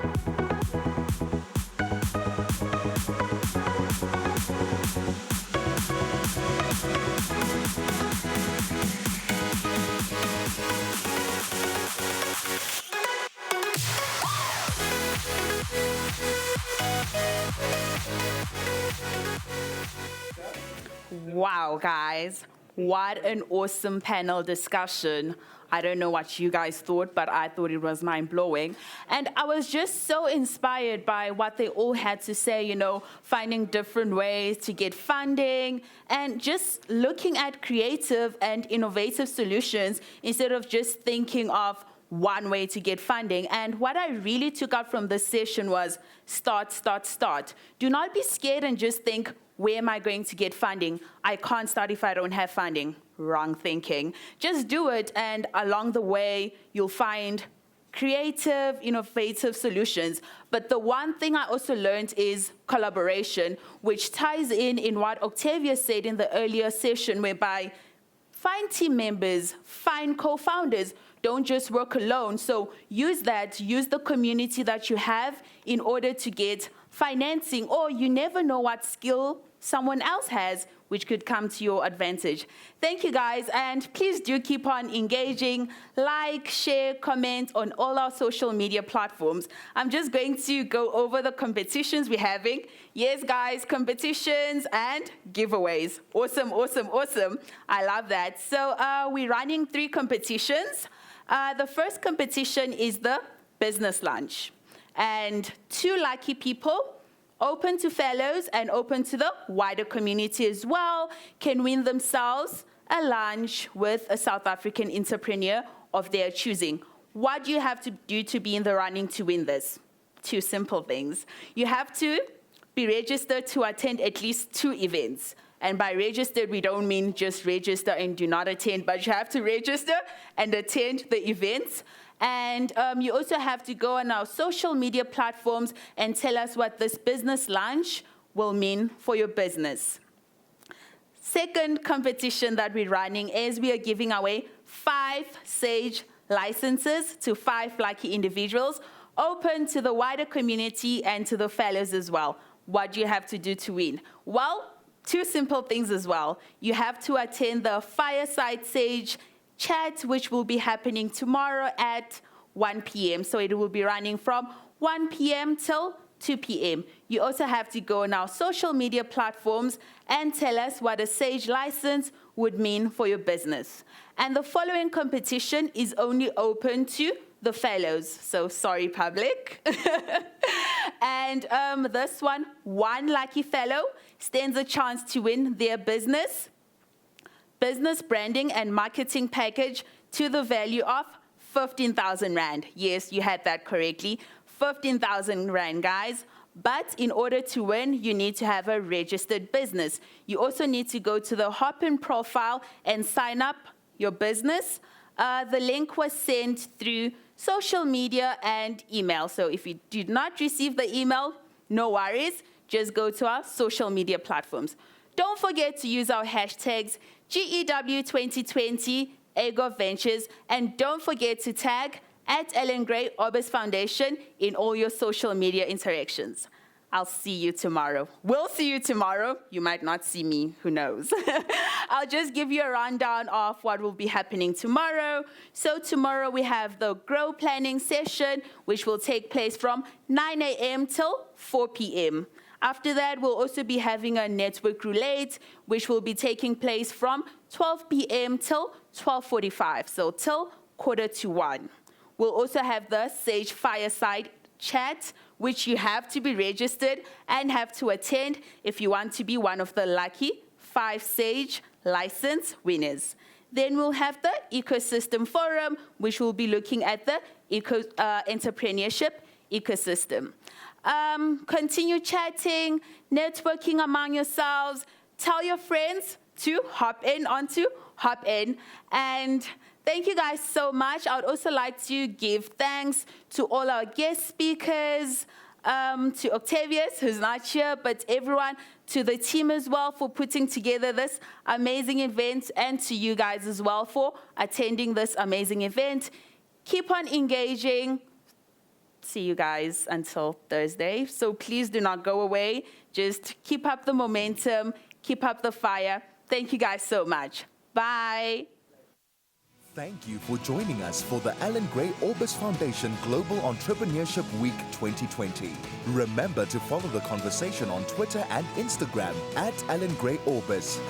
Wow, guys, what an awesome panel discussion. I don't know what you guys thought, but I thought it was mind-blowing. And I was just so inspired by what they all had to say, finding different ways to get funding and just looking at creative and innovative solutions instead of just thinking of one way to get funding. And what I really took out from this session was start, start, start. Do not be scared and just think, where am I going to get funding? I can't start if I don't have funding. Wrong thinking. Just do it, and along the way, you'll find creative, innovative solutions. But the one thing I also learned is collaboration, which ties in what Octavia said in the earlier session, whereby find team members, find co-founders. Don't just work alone. So use the community that you have in order to get financing, or you never know what skill someone else has, which could come to your advantage. Thank you, guys, and please do keep on engaging, like, share, comment on all our social media platforms. I'm just going to go over the competitions we're having. Yes, guys, competitions and giveaways. Awesome, awesome, awesome. I love that. So we're running 3 competitions. The first competition is the business lunch. And 2 lucky people, open to fellows and open to the wider community as well, can win themselves a lunch with a South African entrepreneur of their choosing. What do you have to do to be in the running to win this? 2 simple things. You have to be registered to attend at least 2 events. And by registered, we don't mean just register and do not attend, but you have to register and attend the events. And you also have to go on our social media platforms and tell us what this business lunch will mean for your business. Second competition that we're running is we are giving away 5 SAGE licenses to 5 lucky individuals, open to the wider community and to the fellows as well. What do you have to do to win? Well, 2 simple things as well. You have to attend the Fireside SAGE chat, which will be happening tomorrow at 1 p.m. So it will be running from 1 p.m. till 2 p.m. You also have to go on our social media platforms and tell us what a SAGE license would mean for your business. And the following competition is only open to the fellows. So sorry, public. And this one lucky fellow stands a chance to win their business branding and marketing package to the value of 15,000 Rand. Yes, you had that correctly. 15,000 Rand, guys. But in order to win, you need to have a registered business. You also need to go to the Hopin profile and sign up your business. The link was sent through social media and email. So if you did not receive the email, no worries. Just go to our social media platforms. Don't forget to use our hashtags GEW 2020, AGOF Ventures, and don't forget to tag at Ellen Gray Orbis Foundation in all your social media interactions. I'll see you tomorrow. We'll see you tomorrow. You might not see me, who knows? I'll just give you a rundown of what will be happening tomorrow. So tomorrow we have the Grow Planning session, which will take place from 9 a.m. till 4 p.m. After that, we'll also be having a network roulette, which will be taking place from 12 p.m. till 12:45, so till 1:45. We'll also have the SAGE Fireside chat, which you have to be registered and have to attend if you want to be one of the lucky 5 SAGE license winners. Then we'll have the Ecosystem Forum, which will be looking at the entrepreneurship ecosystem. Continue chatting, networking among yourselves. Tell your friends to hop in onto Hopin. And thank you guys so much. I would also like to give thanks to all our guest speakers, to Octavius, who's not here, but everyone, to the team as well for putting together this amazing event, and to you guys as well for attending this amazing event. Keep on engaging. See you guys until Thursday. So please do not go away. Just keep up the momentum, keep up the fire. Thank you guys so much. Bye.
Thank you for joining us for the Alan Gray Orbis Foundation Global Entrepreneurship Week 2020. Remember to follow the conversation on Twitter and Instagram at Alan Gray Orbis.